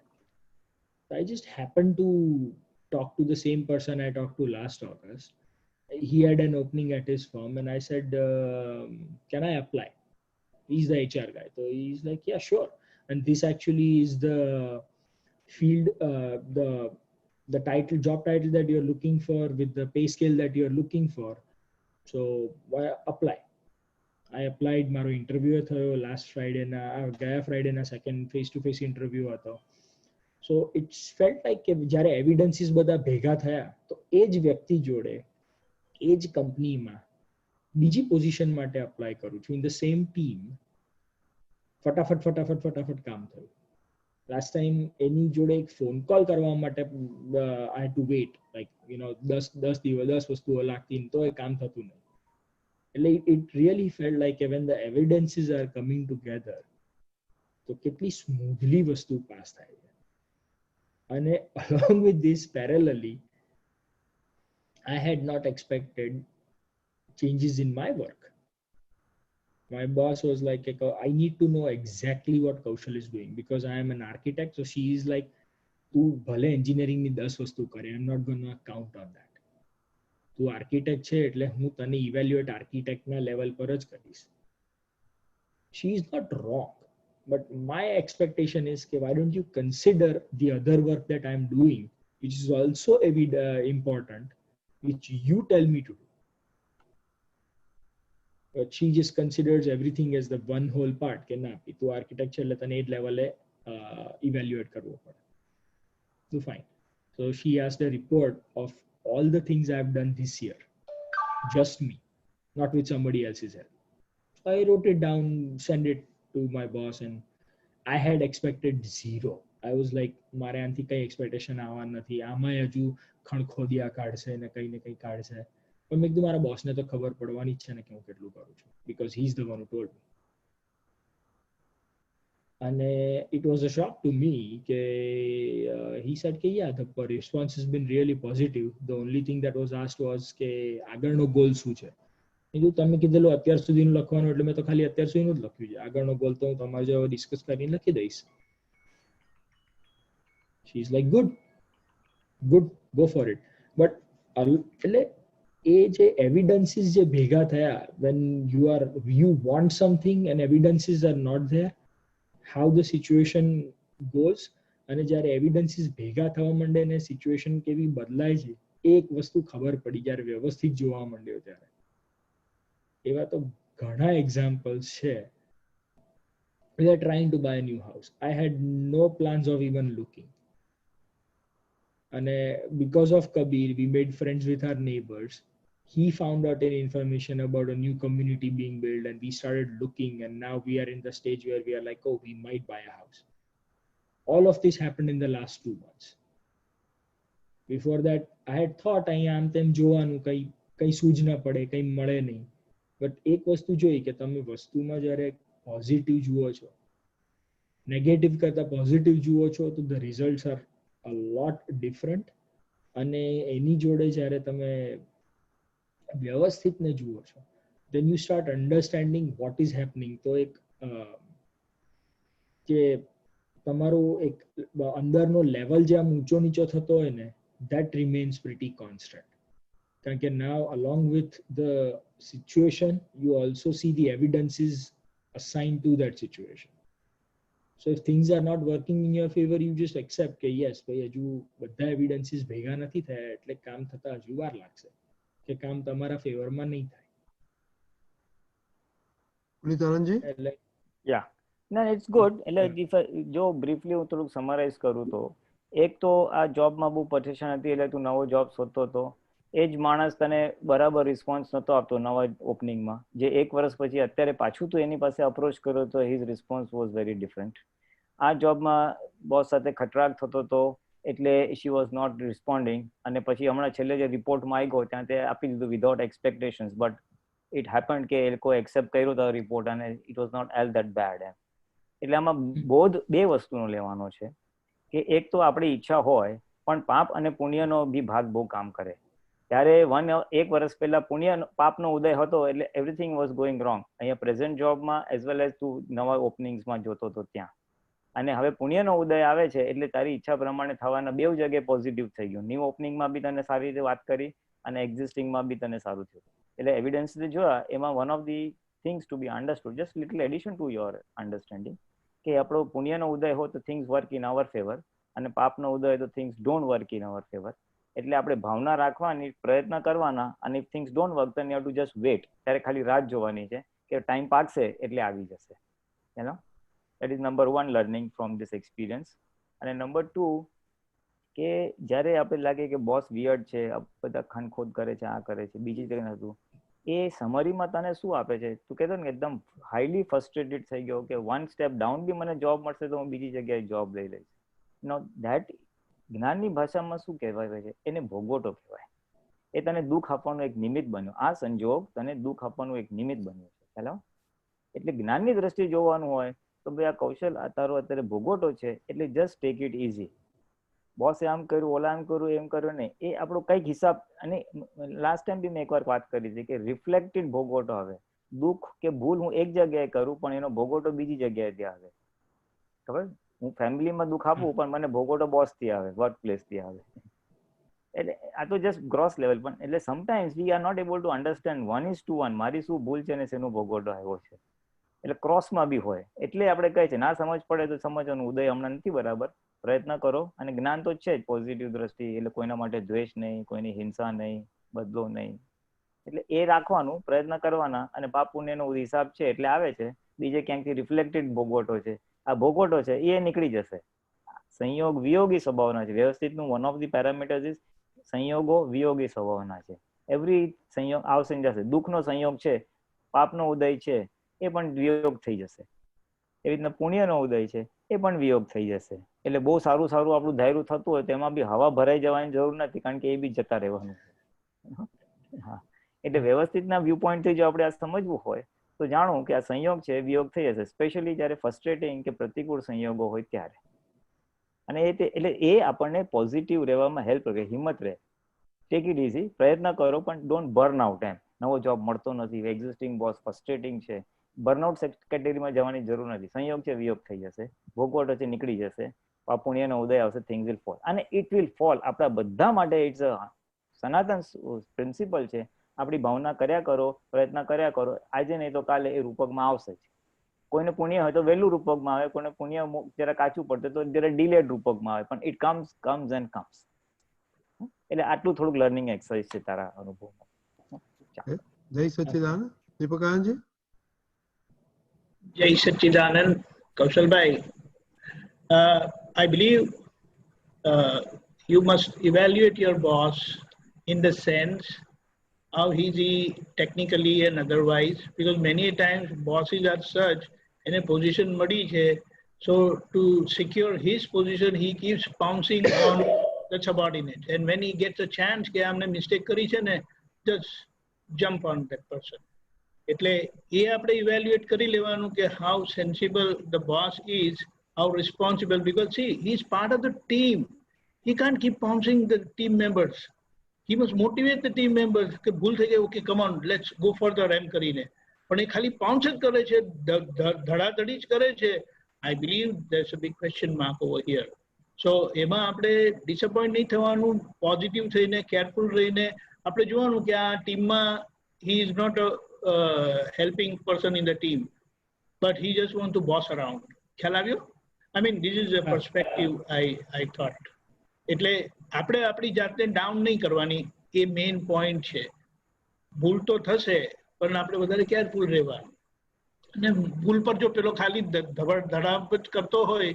I just happened to talk to the same person I talked to last August. He had an opening at his firm and I said, can I apply? He's the HR guy. So he's like, yeah, sure. And this actually is the field, the title, job title that you're looking for with the pay scale that you're looking for. So why apply? I applied. મારો ઇન્ટરવ્યુ થયો લાસ્ટ ફ્રાઈડે ના, ગયા ફ્રાઈડે ના second face to face interview હતો. સો ઇટ્સ ફેલ્ટ લાઈક કે જ્યારે એવિડન્સીસ બધા ભેગા થયા તો એ જ વ્યક્તિ જોડે એ જ કંપનીમાં બીજી પોઝિશન માટે અપ્લાય કરું છું ઇન ધ સેમ ટીમ. ફટાફટ ફટાફટ ફટાફટ કામ થયું. લાસ્ટ ટાઈમ એની જોડે એક ફોન કોલ કરવા માટે આઈ હેડ ટુ વેઇટ લાઈક 10 વસ્તુઓ લાગતી તો એ કામ થતું નહીં. એટલે it really felt like when the evidences are coming together તો કેટલી સ્મૂધલી વસ્તુ પાસ થાય છે. અને along with this parallelly I had not expected changes in my work. My boss was like, I need to know exactly what Kaushal is doing because I am an architect. So she is like, તું ભલે engineering ની 10 વસ્તુ કરે, I'm not going to count on that. તું આર્કિટેક્ટ છે એટલે હું તને ઇવેલ્યુએટ આર્કિટેક્ટના લેવલ પર જ કરીશ. She is not wrong, but my expectation is કે why don't you consider the other work that I am doing, which is also important, which you tell me to do. But she just considers everything as the one whole part કે ના તું આર્કિટેક્ચર એટલે તને એ જ લેવલે ઇવેલ્યુએટ કરવો પડે. So fine. So she asked a report of all the things I've done this year, just me, not with somebody else's help. So I wrote it down, sent it to my boss, and I had expected zero. I was like, મારે આનથી કઈ એક્સપેક્ટેશન આવવા નથી, આમાં હજુ ખણખોદિયા કાઢશે ને કઈ કાઢશે. પણ મેં કીધું મારા બોસને તો ખબર પડવાની જ છે ને કે હું કેટલું કરું છું, because he's the one who told me. And it was a shock to me. He said, yeah, the response has been really positive. The only thing that was asked was આગળનો ગોલ શું છે. તમે કીધેલું અત્યાર સુધીનું લખવાનું, એટલે મેં તો ખાલી અત્યાર સુધીનું જ લખ્યું છે. આગળનો ગોલ તો હું તમારી જોડે ડિસ્કસ કરીને લખી દઈશ. She is like, good, go for it. But એટલે એ જે એવિડન્સીસ જે ભેગા થયા, when you want something and evidences are not there, how the situation goes, અને જ્યારે એવિડન્સીસ ભેગા થવા માંડે ને સિચ્યુએશન કેવી બદલાય છે, એક વસ્તુ ખબર પડી જ્યારે વ્યવસ્થિત જોવા માંડ્યો ત્યારે. એવા તો ઘણા એક્ઝામ્પલ્સ છે. We are trying to buy a new house. I had no plans of even looking. And because of Kabir, we made friends with our neighbors. He found out an information about a new community being built, and we started looking, and now we are in the stage where we are like, oh, we might buy a house. All of this happened in the last 2 months. Before that, I had thought I am તેમ જોવાનું, કઈ સૂજ ના પડે, કઈ મળે નહીં. બટ એક વસ્તુ જોઈ કે તમે વસ્તુમાં જ્યારે પોઝિટિવ જુઓ છો, નેગેટિવ કરતા પોઝિટિવ જુઓ છો, તો the results are a lot different. અને એની જોડે જ્યારે તમે વ્યવસ્થિતને જુઓ છો, then you start understanding what is happening. તો એક કે તમારો એક અંદરનો લેવલ જે આમ ઊંચો નીચો થતો હોય ને, that remains pretty constant. કારણ કે now along with the situation, you also see the evidences assigned to that situation. So if things are not working in your favor, you just accept કે yes ભાઈ હજુ બધા એવિડન્સીસ ભેગા નથી થયા, એટલે કામ થતા હજુ વાર લાગશે, કે કામ તમારા ફેવરમાં નહીં થાય. એટલે ના ઇટ્સ ગુડ. એટલે જો બ્રીફલી હું થોડુંક સમરાઇઝ કરું તો, એક તો આ જોબમાં બહુ પરેશાન હતી, એટલે તું નવો જોબ શોધતો હતો, એ જ માણસ તને બરાબર રિસ્પોન્સ નતો આપતો નવા ઓપનિંગમાં, જે 1 વર્ષ પછી અત્યારે પાછું તું એની પાસે અપ્રોચ કર્યો તો his response was very different. આ જોબમાં બોસ સાથે ખટરાક થતો હતો, એટલે શી વોઝ નોટ રિસ્પોન્ડિંગ. અને પછી હમણાં છેલ્લે જે રિપોર્ટમાં આવી ગયો ત્યાં તે આપી દીધું without expectations, but it happened કે એ લોકો એક્સેપ્ટ કર્યો હતો રિપોર્ટ, અને it was not all that bad. એટલે આમાં બોધ 2 વસ્તુનો લેવાનો છે, કે એક તો આપણી ઈચ્છા હોય, પણ પાપ અને પુણ્યનો બી ભાગ બહુ કામ કરે. ત્યારે 1 વર્ષ પહેલા પાપનો ઉદય હતો, એટલે એવરીથિંગ વોઝ ગોઈંગ રોંગ અહીંયા પ્રેઝન્ટ જોબમાં એઝ વેલ એઝ તું નવા ઓપનિંગ્સમાં જોતો હતો ત્યાં. અને હવે પુણ્યનો ઉદય આવે છે, એટલે તારી ઈચ્છા પ્રમાણે થવાના 2 જગ્યાએ પોઝિટિવ થઈ ગયું. ન્યૂ ઓપનિંગમાં બી તને સારી રીતે વાત કરી, અને એક્ઝિસ્ટિંગમાં બી તને સારું થયું. એટલે એવિડન્સ જોયા એમાં one of the things to be understood, just little addition to your understanding, કે આપણો પુણ્યનો ઉદય હોય તો things work in our favour, અને પાપનો ઉદય હોય તો things don't work in our favour. એટલે આપણે ભાવના રાખવાની, પ્રયત્ન કરવાના, અને if things don't work then you have to just wait. ત્યારે ખાલી રાહ જોવાની છે કે ટાઈમ પાકશે એટલે આવી જશે. you know that is number 1 learning from this experience. અને number 2 કે જ્યારે આપણે લાગે કે બોસ વિયર્ડ છે, બધા ખનખોદ કરે છે, આ કરે છે, બીજી જગ્યાએ હતું, એ સમરીમાં તને શું આપે છે? તું કહેતો ને એકદમ હાઈલી ફ્રસ્ટ્રેટેડ થઈ ગયો કે 1 સ્ટેપ ડાઉન બી મને જોબ મળશે તો હું બીજી જગ્યાએ જોબ લઈ લઈશ. નો ધેટ જ્ઞાનની ભાષામાં શું કહેવાય છે? એને ભોગવટો કહેવાય. એ તને દુઃખ આપવાનું એક નિમિત્ત બન્યો. આ સંજોગ તને દુઃખ આપવાનું એક નિમિત્ત બન્યો છે. હેલો, એટલે જ્ઞાનની દ્રષ્ટિએ જોવાનું હોય તો ભાઈ આ કૌશલ આ તારો અત્યારે ભોગવટો છે, એટલે જસ્ટ ટેક ઇટ ઇઝી. બોસે આમ કર્યું, ઓલા આમ કર્યું, એમ કર્યું નહીં, એ આપણો કંઈક હિસાબ. અને લાસ્ટ ટાઈમ બી મેં એકવાર વાત કરી હતી કે રિફ્લેક્ટેડ ભોગવટો આવે. દુઃખ કે ભૂલ હું એક જગ્યાએ કરું, પણ એનો ભોગવટો બીજી જગ્યાએથી આવે. ખબર? હું ફેમિલીમાં દુઃખ આપું, પણ મને ભોગવટો બોસથી આવે, વર્ક પ્લેસથી આવે. એટલે આ તો જસ્ટ ગ્રોસ લેવલ, પણ એટલે sometimes we are not able to understand 1:1 મારી શું ભૂલ છે ને શેનો ભોગવટો આવ્યો છે. એટલે ક્રોસમાં બી હોય, એટલે આપણે કહે છે ના સમજ પડે તો સમજવાનું, ઉદય હમણાં નથી બરાબર, પ્રયત્ન કરો. અને જ્ઞાન તો છે જ પોઝિટિવ દ્રષ્ટિ, એટલે કોઈના માટે દ્વેષ નહીં, કોઈની હિંસા નહીં, બદલો નહીં, એટલે એ રાખવાનું, પ્રયત્ન કરવાના. અને પાપ પુણ્યનો હિસાબ છે એટલે આવે છે, બીજે ક્યાંકથી રિફ્લેક્ટેડ ભોગવટો છે, આ ભોગવટો છે એ નીકળી જશે. સંયોગ વિયોગી સ્વભાવના છે. વ્યવસ્થિતનું one of the parameters is સંયોગો વિયોગી સ્વભાવના છે. એવરી સંયોગ આવશે ને જશે. દુઃખનો સંયોગ છે, પાપનો ઉદય છે, એ પણ વિયોગ થઈ જશે. એવી રીતના પુણ્યનો ઉદય છે, એ પણ વિયોગ થઈ જશે. એટલે બહુ સારું સારું આપણું ધાર્યું થતું હોય તેમાં બી હવા ભરાઈ જવાની જરૂર નથી, કારણ કે એ બી જતા રહેવાનું. હા, એટલે વ્યવસ્થિતના વ્યૂ પોઈન્ટથી જો આપણે આ સમજવું હોય તો જાણવું કે આ સંયોગ છે, વિયોગ થઈ જશે, સ્પેશિયલી જ્યારે ફ્રસ્ટ્રેટિંગ કે પ્રતિકૂળ સંયોગો હોય ત્યારે. અને એટલે એ આપણને પોઝિટિવ રહેવામાં હેલ્પ કરે, હિંમત રહે. ટેક ઇટ ઇઝી, પ્રયત્ન કરો, પણ ડોન્ટ બર્ન આઉટ. એમ નવો જોબ મળતો નથી, એક્ઝિસ્ટિંગ બોસ ફ્રસ્ટ્રેટિંગ છે, બર્નઆઉટ કેટેગરીમાં જવાની જરૂર નથી. સંયોગ છે, વિયોગ થઈ જશે, ભોગવટો છે, નીકળી જશે, પુણ્યનો ઉદય આવશે, થિંગ્સ વિલ ફોલ. અને ઇટ વિલ ફોલ આપણા બધા માટે. ઇટ્સ અ સનાતન પ્રિન્સિપલ છે. આપણી ભાવના કર્યા કરો, પ્રયત્ન કર્યા કરો, આજે નહીં તો કાલે એ રૂપકમાં આવશે જ. કોઈને પુણ્ય હોય તો વહેલું રૂપકમાં આવે, કોઈને પુણ્ય જરા કાચું પડતું તો જરા ડિલેડ રૂપકમાં આવે, પણ ઇટ કમ્સ એન્ડ કમ્સ. એટલે આટલું થોડુંક લર્નિંગ એક્સરસાઇઝ છે તારા અનુભવમાં. જય સચ્ચિદાનંદ. દીપકાનંદજી. જય સચ્ચિદાનંદ. કૌશલભાઈ, I believe you must evaluate your boss in the sense how is he technically and otherwise, because many times bosses are such in a position madi che, so to secure his position he keeps pouncing on the subordinate, and when he gets a chance ke amne mistake kari che ne, just jump on that person. એટલે એ આપણે evaluate કરી લેવાનું કે how sensible the boss is, how responsible, because see, he is part of the team. He can't keep pouncing the team members. He must motivate the team members કે ભૂલ થઈ ગઈ, okay, come on, let's go further એમ કરીને. પણ એ ખાલી પાઉન્સ જ કરે છે, ધડાધડી જ કરે છે. I believe there's a big question mark over here. So એમાં આપણે ડિસઅપોઇન્ટ નહીં થવાનું, પોઝિટિવ થઈને, કેરફુલ રહીને આપણે જોવાનું કે આ ટીમમાં he is not a helping person in the team, but he just want to boss around. ખ્યાલ આવ્યો? I mean, this is a perspective I thought. એટલે આપણે આપણી જાતને ડાઉન નહીં કરવાની, એ મેઇન પોઈન્ટ છે. ભૂલ તો થશે, પણ આપણે વધારે કેરફુલ રહેવાનું. અને ભૂલ પર જો પેલો ખાલી ધડાપ જ કરતો હોય,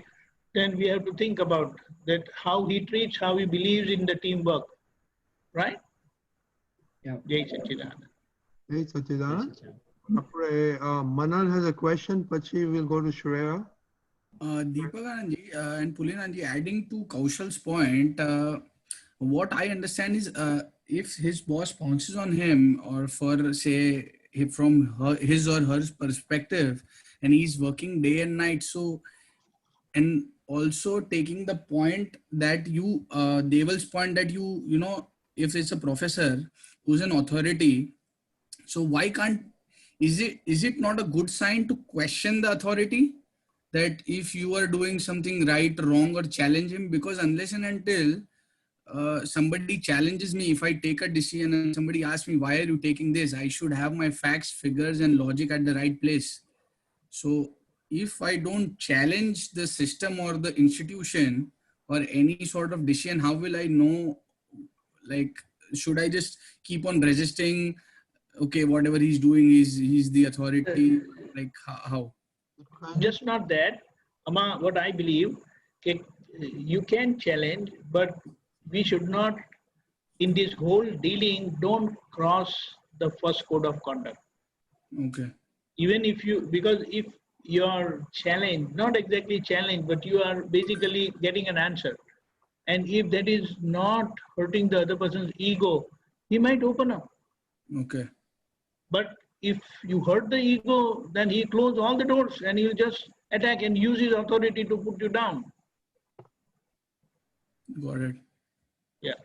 then we have to think about that, how he treats, how he believes in the teamwork, right? Yeah. Jai Sachidanand. Jai Sachidanand. Manan has a question, pachi we'll go to Shreya. Deepakanandji and Pulinanji, adding to Kaushal's point, what I understand is if his boss pounces on him, or for say from his or her perspective, and he's working day and night, so, and also taking the point that you, Deval's point that you know, if it's a professor who's an authority, so why can't, is it not a good sign to question the authority? That if you are doing something right, wrong, or challenge him, because unless and until somebody challenges me, if I take a decision and somebody asks me, why are you taking this? I should have my facts, figures, and logic at the right place. So if I don't challenge the system or the institution or any sort of decision, how will I know, like, should I just keep on resisting? Okay, whatever he's doing he's the authority, like how? Just not that. What I believe, you can challenge, but we should not, in this whole dealing, don't cross the first code of conduct. Okay. Even if you, because if you are challenged, not exactly challenged, but you are basically getting an answer. And if that is not hurting the other person's ego, he might open up. Okay. But if you hurt the ego, then he close all the doors and he'll just attack and use his authority to put you down. Got it. Yeah.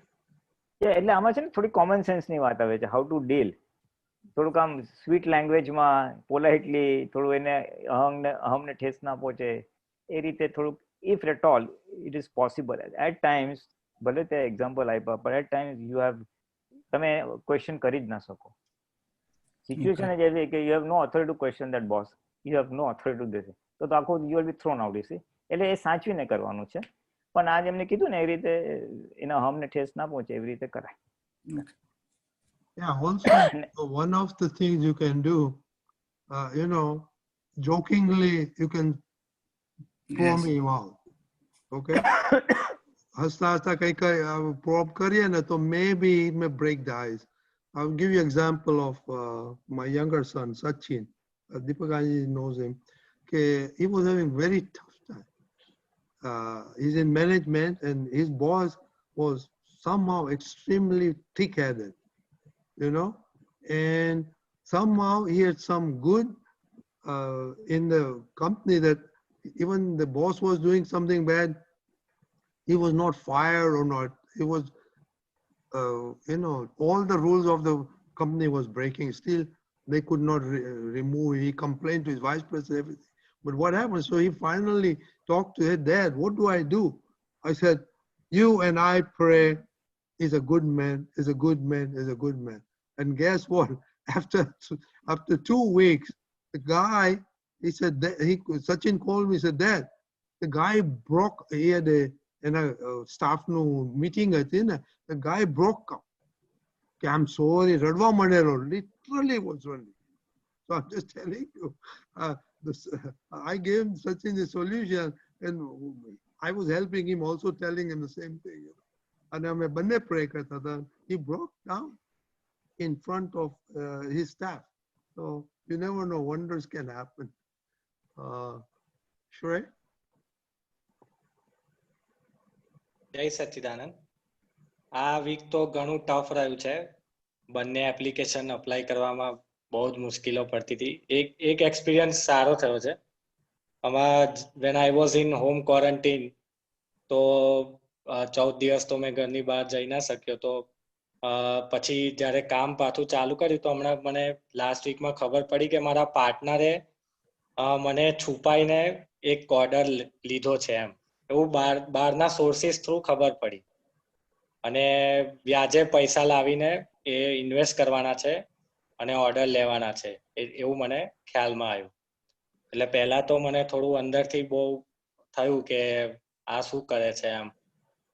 એટલે આમાં છે ને થોડી કોમન સેન્સની વાત આવે છે, હાઉ ટુ ડીલ. થોડુંક આમ સ્વીટ લેંગ્વેજમાં, પોલાઇટલી, થોડું એને અહમને ઠેસ ના પહોંચે એ રીતે થોડુંક, if at all it is possible. At times ભલે તે એક્ઝામ્પલ આપ્યા પણ એટ ટાઈમ યુ હેવ તમે ક્વેશ્ચન કરી જ ના શકો. સિચ્યુએશન જ એવી કે you have no authority to question that boss, you have no authority to this, તો આખું you will be thrown out. એટલે એ સાચવીને કરવાનું છે. પણ આજ એમને કીધું ને એ રીતે એના હમને ઠેસ ના પહોંચે એવી રીતે કરાય. Yeah, also one of the things you can do, jokingly you can throw Yes. me out. Okay? હસતા હસતા કઈ પ્રોબ કરીએ ને તો maybe it may break the ice. I'll give you example of my younger son, Sachin. Deepak Ganji knows him. He was having very tough time. He's in management and his boss was somehow extremely thick-headed, and somehow he had some good in the company that even the boss was doing something bad, he was not fired or not. He was, all the rules of the company was breaking. Still, they could not remove. He complained to his vice president, everything. But what happened? So he finally talked to his dad. What do I do? I said, you and I pray. He's a good man. He's a good man. He's a good man. And guess what? After 2 weeks, the guy, he said, Sachin called me. He said, Dad, the guy broke. He had a staff no meeting. The guy broke up. I'm sorry, Radva Mandelo literally was running. So I'm just telling you, I gave Sachin the solution, and I was helping him, also telling him the same thing. And I banne pray karta tha. He broke down in front of his staff. So you never know, wonders can happen. Shrey? જય સચ્ચિદાનંદ. આ વીક તો ઘણું ટફ રહ્યું છે. બંને એપ્લિકેશન અપ્લાય કરવામાં બહુ જ મુશ્કેલો પડતી હતી. એક એક્સપિરિયન્સ સારો થયો છે. When I was in home quarantine, તો 14 દિવસ તો મેં ઘરની બહાર જઈ ના શક્યો. તો પછી જ્યારે કામ પાછું ચાલુ કર્યું તો હમણાં મને લાસ્ટ વીકમાં ખબર પડી કે મારા પાર્ટનરે મને છુપાઈને એક ઓર્ડર લીધો છે એમ. એવું બહારના સોર્સિસ થ્રુ ખબર પડી. અને વ્યાજે પૈસા લાવીને એ ઇન્વેસ્ટ કરવાના છે અને ઓર્ડર લેવાના છે, એવું મને ખ્યાલમાં આવ્યું. એટલે પહેલા તો મને થોડું અંદરથી બહુ થયું કે આ શું કરે છે એમ.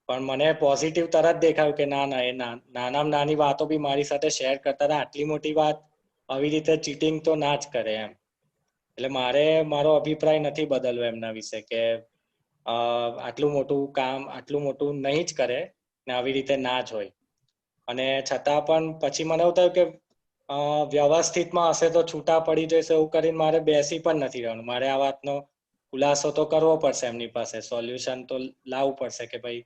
પણ મને પોઝિટિવ તરત દેખાયું કે ના એ નાનામાં નાની વાતો બી મારી સાથે શેર કરતા હતા. આટલી મોટી વાત આવી રીતે ચીટિંગ તો ના જ કરે એમ. એટલે મારો અભિપ્રાય નથી બદલવો એમના વિશે કે આટલું મોટું કામ આટલું મોટું નહીં જ કરે ને આવી રીતે ના જ હોય. અને છતાં પણ પછી મને એવું થયું કે વ્યવસ્થિતમાં હશે તો છૂટા પડી જશે એવું કરીને મારે બેસી પણ નથી રહેવાનું. મારે આ વાતનો ખુલાસો તો કરવો પડશે એમની પાસે, સોલ્યુશન તો લાવવું પડશે કે ભાઈ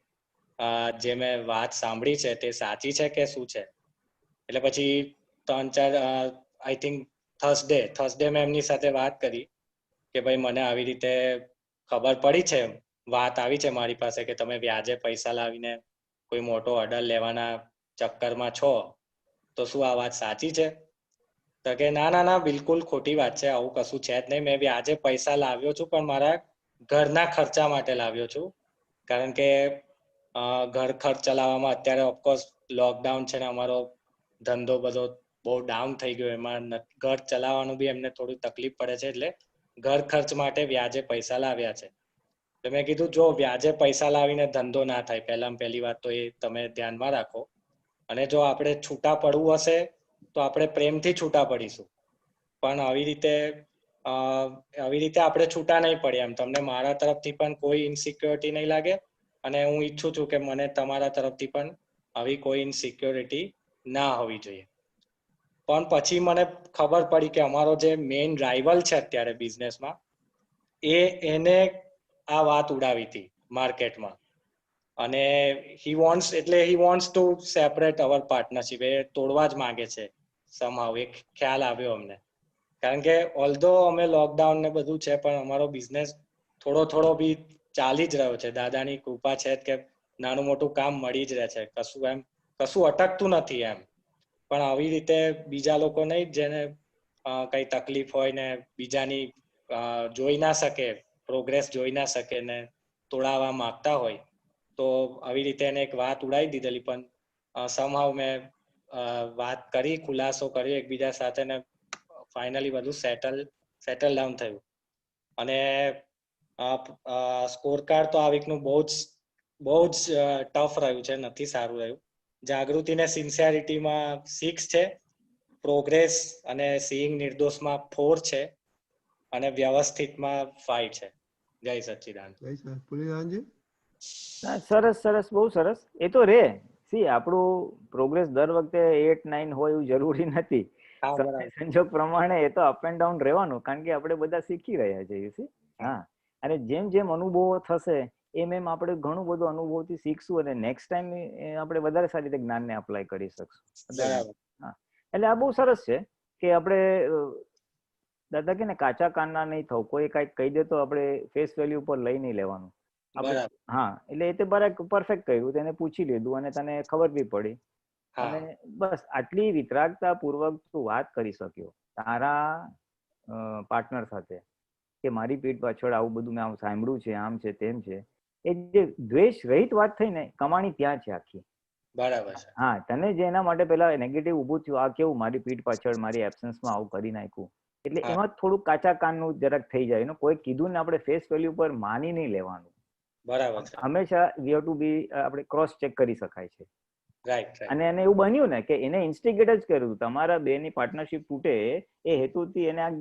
જે મેં વાત સાંભળી છે તે સાચી છે કે શું છે. એટલે પછી 3-4 આઈ થિંક થર્સડે મેં એમની સાથે વાત કરી કે ભાઈ મને આવી રીતે ખબર પડી છે, વાત આવી છે મારી પાસે કે તમે વ્યાજે પૈસા લાવીને કોઈ મોટો ઓર્ડર લેવાના ચક્કરમાં છો, તો શું આ વાત સાચી છે? તો કે ના બિલકુલ ખોટી વાત છે, આવું કશું છે જ નહીં. મેં વ્યાજે પૈસા લાવ્યો છું પણ મારા ઘરના ખર્ચા માટે લાવ્યો છું. કારણ કે ઘર ખર્ચ ચલાવવામાં અત્યારે ઓફકોર્સ લોકડાઉન છે ને અમારો ધંધો બધો બહુ ડાઉન થઈ ગયો, એમાં ઘર ચલાવવાનું બી એમને થોડું તકલીફ પડે છે. એટલે ઘર ખર્ચ માટે વ્યાજે પૈસા લાવ્યા છે. તો મેં કીધું જો વ્યાજે પૈસા લાવીને ધંધો ના થાય, પહેલી વાત તો એ તમે ધ્યાનમાં રાખો. અને જો આપણે છૂટા પડવું હશે તો આપણે પ્રેમથી છૂટા પડીશું, પણ આવી રીતે આપણે છૂટા નહીં પડ્યા એમ. તમને મારા તરફથી પણ કોઈ ઇનસિક્યોરિટી નહીં લાગે અને હું ઈચ્છું છું કે મને તમારા તરફથી પણ આવી કોઈ ઇનસિક્યોરિટી ના હોવી જોઈએ. પણ પછી મને ખબર પડી કે અમારો જે મેઇન રાઇવલ છે અત્યારે બિઝનેસમાં, એને આ વાત ઉડાવી હતી માર્કેટમાં. અને he wants to separate our partnership. એ તોડવા જ માંગે છે somehow. એક ખ્યાલ આવ્યો અમને. કારણ કે ઓલ્ધો અમે લોકડાઉન ને બધું છે પણ અમારો બિઝનેસ થોડો બી ચાલી જ રહ્યો છે. દાદાની કૃપા છે કે નાનું મોટું કામ મળી જ રહે છે, કશું અટકતું નથી એમ. પણ આવી રીતે બીજા લોકો નહીં જેને કઈ તકલીફ હોય ને બીજાની જોઈ ના શકે, પ્રોગ્રેસ જોઈ ના શકે ને તોડાવવા માંગતા હોય, તો આવી રીતે એને એક વાત ઉડાવી દીધેલી, પણ સમહાવ મેં વાત કરી, ખુલાસો કર્યો એકબીજા સાથે, ને ફાઇનલી બધું સેટલ ડાઉન થયું. અને સ્કોર કાર્ડ તો આ વીકનું બહુ જ ટફ રહ્યું છે, નથી સારું રહ્યું. જાગૃતિ ને સિન્સિયરિટીમાં 6 છે, પ્રોગ્રેસ અને સીઈંગ નિર્દોષમાં 4 છે, અને વ્યવસ્થિતમાં 5 છે. જય સચ્ચિદાનંદ. જય સર પુલિનાનજી. સરસ, બહુ સરસ. એ તો રે આપણું પ્રોગ્રેસ દર વખતે 8-9 હોય એવું જરૂરી નથી. સંજોગ પ્રમાણે એ તો અપ એન્ડ ડાઉન રહેવાનું, કારણ કે આપણે બધા શીખી રહ્યા છીએ. હા, અને જેમ જેમ અનુભવો થશે એમ આપણે ઘણું બધું અનુભવથી શીખશું, અને નેક્સ્ટ ટાઈમ આપણે વધારે સારી રીતે જ્ઞાનને અપ્લાય કરી શકશું. હા, એટલે આ બહુ સરસ છે કે આપણે દાદા કે ને કાચા કાનના નહીં થવું. કોઈ કાંઈક કહી દે તો આપણે ફેસ વેલ્યુ પર લઈ નહીં લેવાનું. હા, એટલે એ તો પરફેક્ટ કર્યું, તેને પૂછી લીધું અને તને ખબર બી પડી, અને બસ આટલી વિતરાગતા પૂર્વક તું વાત કરી શક્યો તારા પાર્ટનર સાથે કે મારી પીઠ પાછળ આવું બધું મેં સાંભળ્યું છે, આમ છે, તેમ છે. એ જે દ્વેષ રહિત વાત થઈ ને, કમાણી ત્યાં છે આખી. બરાબર છે. હા, તને જે એના માટે પેલા નેગેટિવ ઊભું થયું, આ કેવું મારી પીઠ પાછળ મારી એબ્સન્સમાં આવું કરી નાખ્યું, એટલે એમાં થોડું કાચા કાનનું જરાક થઈ જાય. કોઈ કીધું ને આપણે ફેસ વેલ્યુ પર માની નહીં લેવાનું. બરાબર છે. હંમેશા વી હેવ ટુ બી, આપણે ક્રોસ ચેક કરી શકાય છે. રાઈટ. અને એને એવું બન્યું ને કે એને ઇન્સ્ટિગેટ જ કર્યું, તમારા બેની પાર્ટનરશિપ તૂટે એ હેતુથી એને આ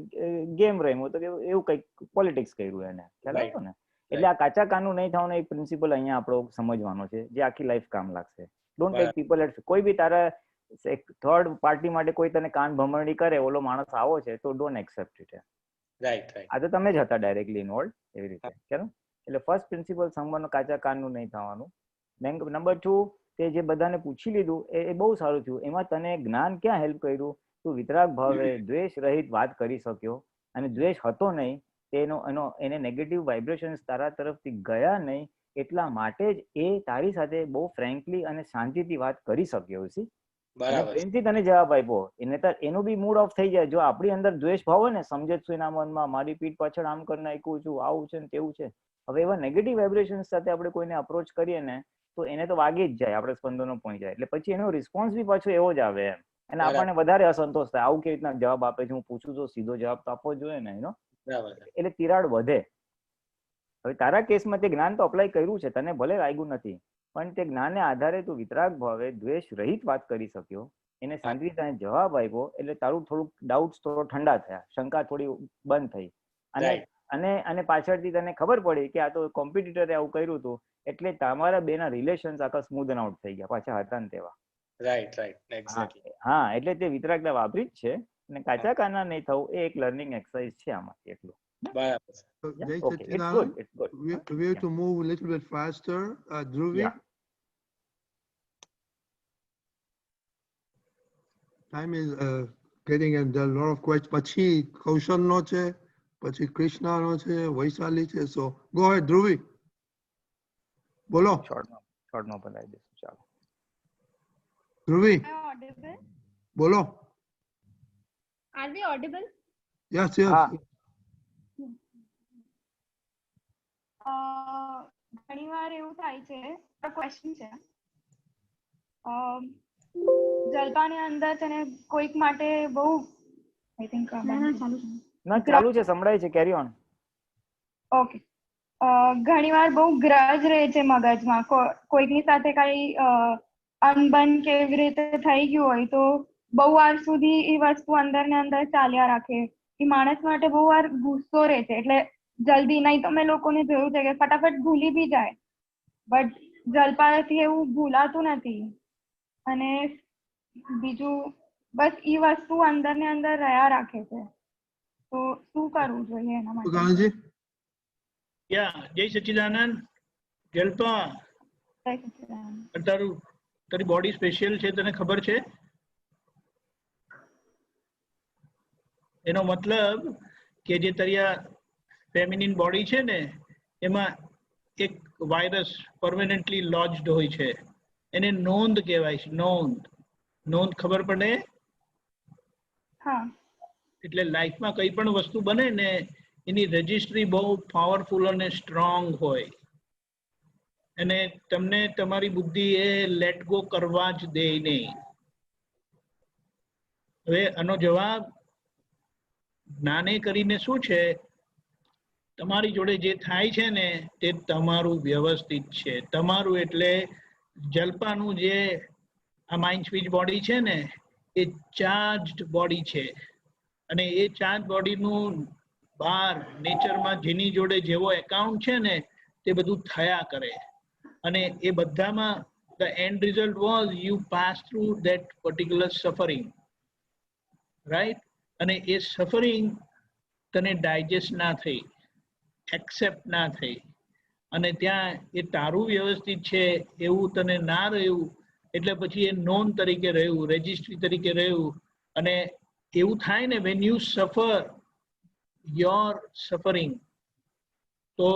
ગેમ રમ્યો, તો એવું કંઈક પોલિટિક્સ કર્યું એને, ખ્યાલ આવ્યો ને? એટલે આ કાચા કાનનું નહીં થવાનું એક પ્રિન્સિપલ અહીંયા આપણો સમજવાનો છે, જે આખી લાઈફ કામ લાગશે. ડોન્ટ ટેક પીપલ એટ, કોઈ બી તારા થર્ડ પાર્ટી માટે કોઈ તને કાન ભમરડી કરે, ઓલો માણસ આવો છે, તો ડોન્ટ એક્સેપ્ટ ઇટ. રાઈટ. આ તો તમે જ હતા ડાયરેક્ટલી ઇન્વોલ્વ, એવી રીતે. ખ્યાલ? એટલે ફર્સ્ટ પ્રિન્સિપલ સંબંધનો કાચા કાનનું નહીં થવાનું. નંબર 2, તે જે બધાને પૂછી લીધું એ બહુ સારું થયું. એમાં તને જ્ઞાન ક્યાં હેલ્પ કર્યું? તું વિતરાગ ભાવે દ્વેષ રહિત વાત કરી શક્યો, અને દ્વેષ હતો નહીં, એને નેગેટિવ વાઇબ્રેશન્સ તારા તરફથી ગયા નહીં, એટલા માટે જ એ તારી સાથે બહુ ફ્રેન્કલી અને શાંતિથી વાત કરી શક્યો છે. પ્રેમથી તને જવાબ આપ્યો. એનો બી મૂડ ઓફ થઈ જાય. જો આપણી અંદર દ્વેષ ભાવ હોય ને, સમજે છું એના મનમાં, મારી પીઠ પાછળ આમ કરી નાખ્યું છું, આવું છે ને તેવું છે. હવે એવા નેગેટિવ વાઇબ્રેશન સાથે આપણે કોઈને અપ્રોચ કરીએ ને, તો એને તો વાગી જ જાય, આપણે સ્પંદનો પહોંચી જાય. એટલે પછી એનો રિસ્પોન્સ બી પાછો એવો જ આવે એમ, અને આપણને વધારે અસંતોષ થાય. આવું કેવી રીતના જવાબ આપે છે, હું પૂછું તો સીધો જવાબ તો આપવો જોઈએ ને, એનો. એટલે તિરાડ વધે. હવે તારા કેસમાં તે જ્ઞાન તો અપ્લાય કર્યું છે, તને ભલે લાગ્યું નથી, પણ તે જ્ઞાનને આધારે તું વિતરાગ ભાવે દ્વેષ રહિત વાત કરી શક્યો, એને શાંતિથી જવાબ આપ્યો, એટલે તારું થોડુંક ડાઉટ્સ થોડો ઠંડા થયા, શંકા થોડી બંધ થઈ, અને પાછળથી તને ખબર પડી કે આ તો કોમ્પિટિટરે આવું કર્યું હતું, એટલે તમારા બેના રિલેશન્સ આખા સ્મૂધ આઉટ થઈ ગયા, પાછા હતા ને તેવા. હા, એટલે તે વિતરાગતા વાપરી જ છે, અને કાચા કાના નહીં થવું એ એક લર્નિંગ એક્સરસાઇઝ છે આમાંથી એટલું. Jai Satchidanand. We have to move a little bit faster. Dhruvi. Time is getting, and there are a lot of questions. Pachi Kaushal no che, Pachi Krishna no che, Vaishali che. So go ahead, Dhruvi. Bolo. Short no બનાવી દઈશું, ચાલો. Dhruvi. Audible? Bolo. Are we audible? Yes, yes. ઘણીવાર એવું થાય છે, ક્વેશ્ચન છે, જલપાની અંદર છે ને કોઈક માટે બહુ આઈ થિંક ચાલુ છે, સંભળાય છે, કેરી ઓન. ઓકે. ઘણીવાર બહુ ગ્રજ રહે છે મગજમાં, કોઈકની સાથે કઈ અનબન કેવી રીતે થઈ ગયું હોય તો બહુ વાર સુધી એ વસ્તુ અંદર ને અંદર ચાલ્યા રાખે. એ માણસ માટે બહુ વાર ગુસ્સો રહે છે, એટલે જલ્દી, નહીં તો મેં લોકોને જોયું છે કે ફટાફટ ભૂલી બી જાય, બટ જલપાથી એવું ભૂલાતું નથી. અને બીજું બસ એ વસ્તુ અંદર ને અંદર રહ્યા રાખે છે, તો શું કરવું જોઈએ એના માટે? જય સચ્ચિદાનંદ. જલપા, તારી બોડી સ્પેશિયલ છે, તને ખબર છે? એનો મતલબ કે જે તારી આ ફેમિનિન બોડી છે ને, એમાં એક વાયરસ પરમેનન્ટલી લોજ્ડ હોય છે, એને નોંધ કહેવાય છે. નોંધ ખબર પડે? એટલે લાઈફમાં કઈ પણ વસ્તુ બને ને, એની રજિસ્ટ્રી બહુ પાવરફુલ અને સ્ટ્રોંગ હોય. અને તમને તમારી બુદ્ધિ એ લેટ ગો કરવા જ દે નહીં. હવે આનો જવાબ જ્ઞાને કરીને શું છે, તમારી જોડે જે થાય છે ને તે તમારું વ્યવસ્થિત છે. તમારું એટલે જલ્પાનું જે આ માઇન્ડ સ્પીચ બોડી છે ને એ ચાર્જડ બોડી છે, અને એ ચાર્જ બોડીનું બહાર નેચરમાં જેની જોડે જેવો એકાઉન્ટ છે ને તે બધું થયા કરે, અને એ બધામાં the end result was you pass through that particular suffering, right? અને એ સફરિંગ તને ડાયજેસ્ટ ના થઈ, એક્સેપ્ટ ના થઈ, અને ત્યાં એ તારું વ્યવસ્થિત છે એવું તને ના રહ્યું, એટલે પછી એ નોન તરીકે રહ્યું, રજિસ્ટ્રી તરીકે રહ્યું. અને એવું થાય ને when you suffer your suffering, તો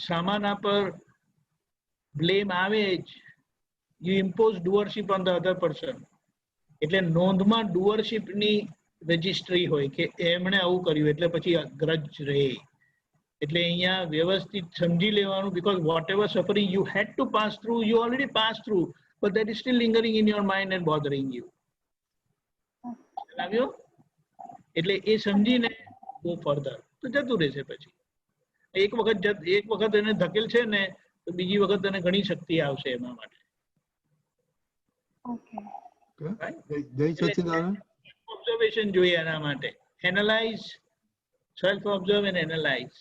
સામાના પર બ્લેમ આવે જ. you impose doership on the other person. એટલે નોંધમાં ડુઅરશિપની રજિસ્ટ્રી હોય કે એમણે આવું કર્યું એટલે પછી ગ્રજ રહે. એટલે અહીંયા વ્યવસ્થિત સમજી લેવાનું, because whatever suffering you had to pass through, you already passed through, but that is still lingering in your mind and bothering you. લાગ્યો? એટલે એ સમજીને go further તો જતું રહેશે. પછી એક વખત એને ધકેલ છે ને તો બીજી વખત એને ઘણી શક્તિ આવશે એના માટે. જય સચ્ચિદાનંદ. ઓબ્ઝર્વેશન જોઈએ એના માટે. Analyse, self observe and analyse.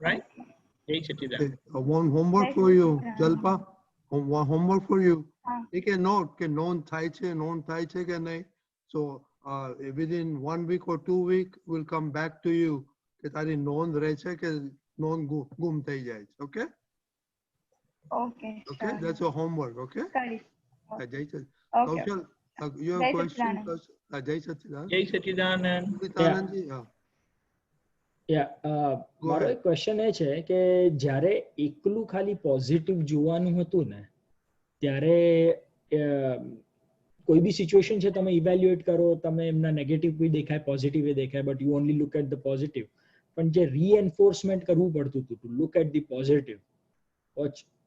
Right? જય સચ્ચિદાનંદ. One homework for you, Jalpa. One homework for you. You can note કે નોંધ થાય છે કે નહીં. So within 1 week or 2 weeks, we'll come back to you કે તારી નોંધ રહે છે કે નોંધ ગુમ થઈ જાય છે. Okay? Okay. Okay, that's your homework. Okay? Sorry. Jai Sachchidanand. Okay. Kaushal, your Jai question. Sachchidanand. Jai Sachchidanand. જય સચ્ચિદાનંદ. Sachchidanandji, yeah. Go મારો ahead. એક ક્વેશ્ચન એ છે કે જ્યારે એકલું ખાલી પોઝિટિવ જોવાનું હતું ને ત્યારે કોઈ બી સિચ્યુએશન છે તમે ઇવેલ્યુએટ કરો, તમે એમના નેગેટિવ બી દેખાય, પોઝિટિવ એ દેખાય, but you only look at the positive. પણ જે રીએન્ફોર્સમેન્ટ કરવું પડતું હતું to look at the positive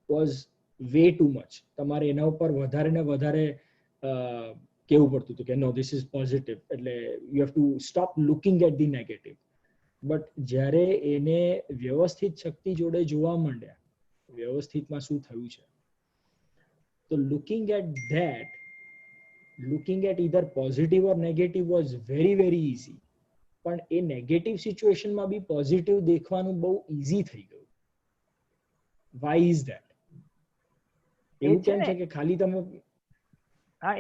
was way too much. તમારે એના ઉપર વધારે ને વધારે કેવું પડતું હતું કે નો ધીસ ઇઝ પોઝિટિવ, એટલે you have to stop looking at the negative. But જ્યારે એને વ્યવસ્થિત શક્તિ જોડે જોવા માંડ્યા, વ્યવસ્થિતમાં શું થયું છે, તો looking at either positive or negative was very very easy. પણ એ નેગેટિવ સિચ્યુએશનમાં બી પોઝિટિવ દેખવાનું બહુ ઈઝી થઈ ગયું. why is that? એવું કેમ છે કે ખાલી તમે હા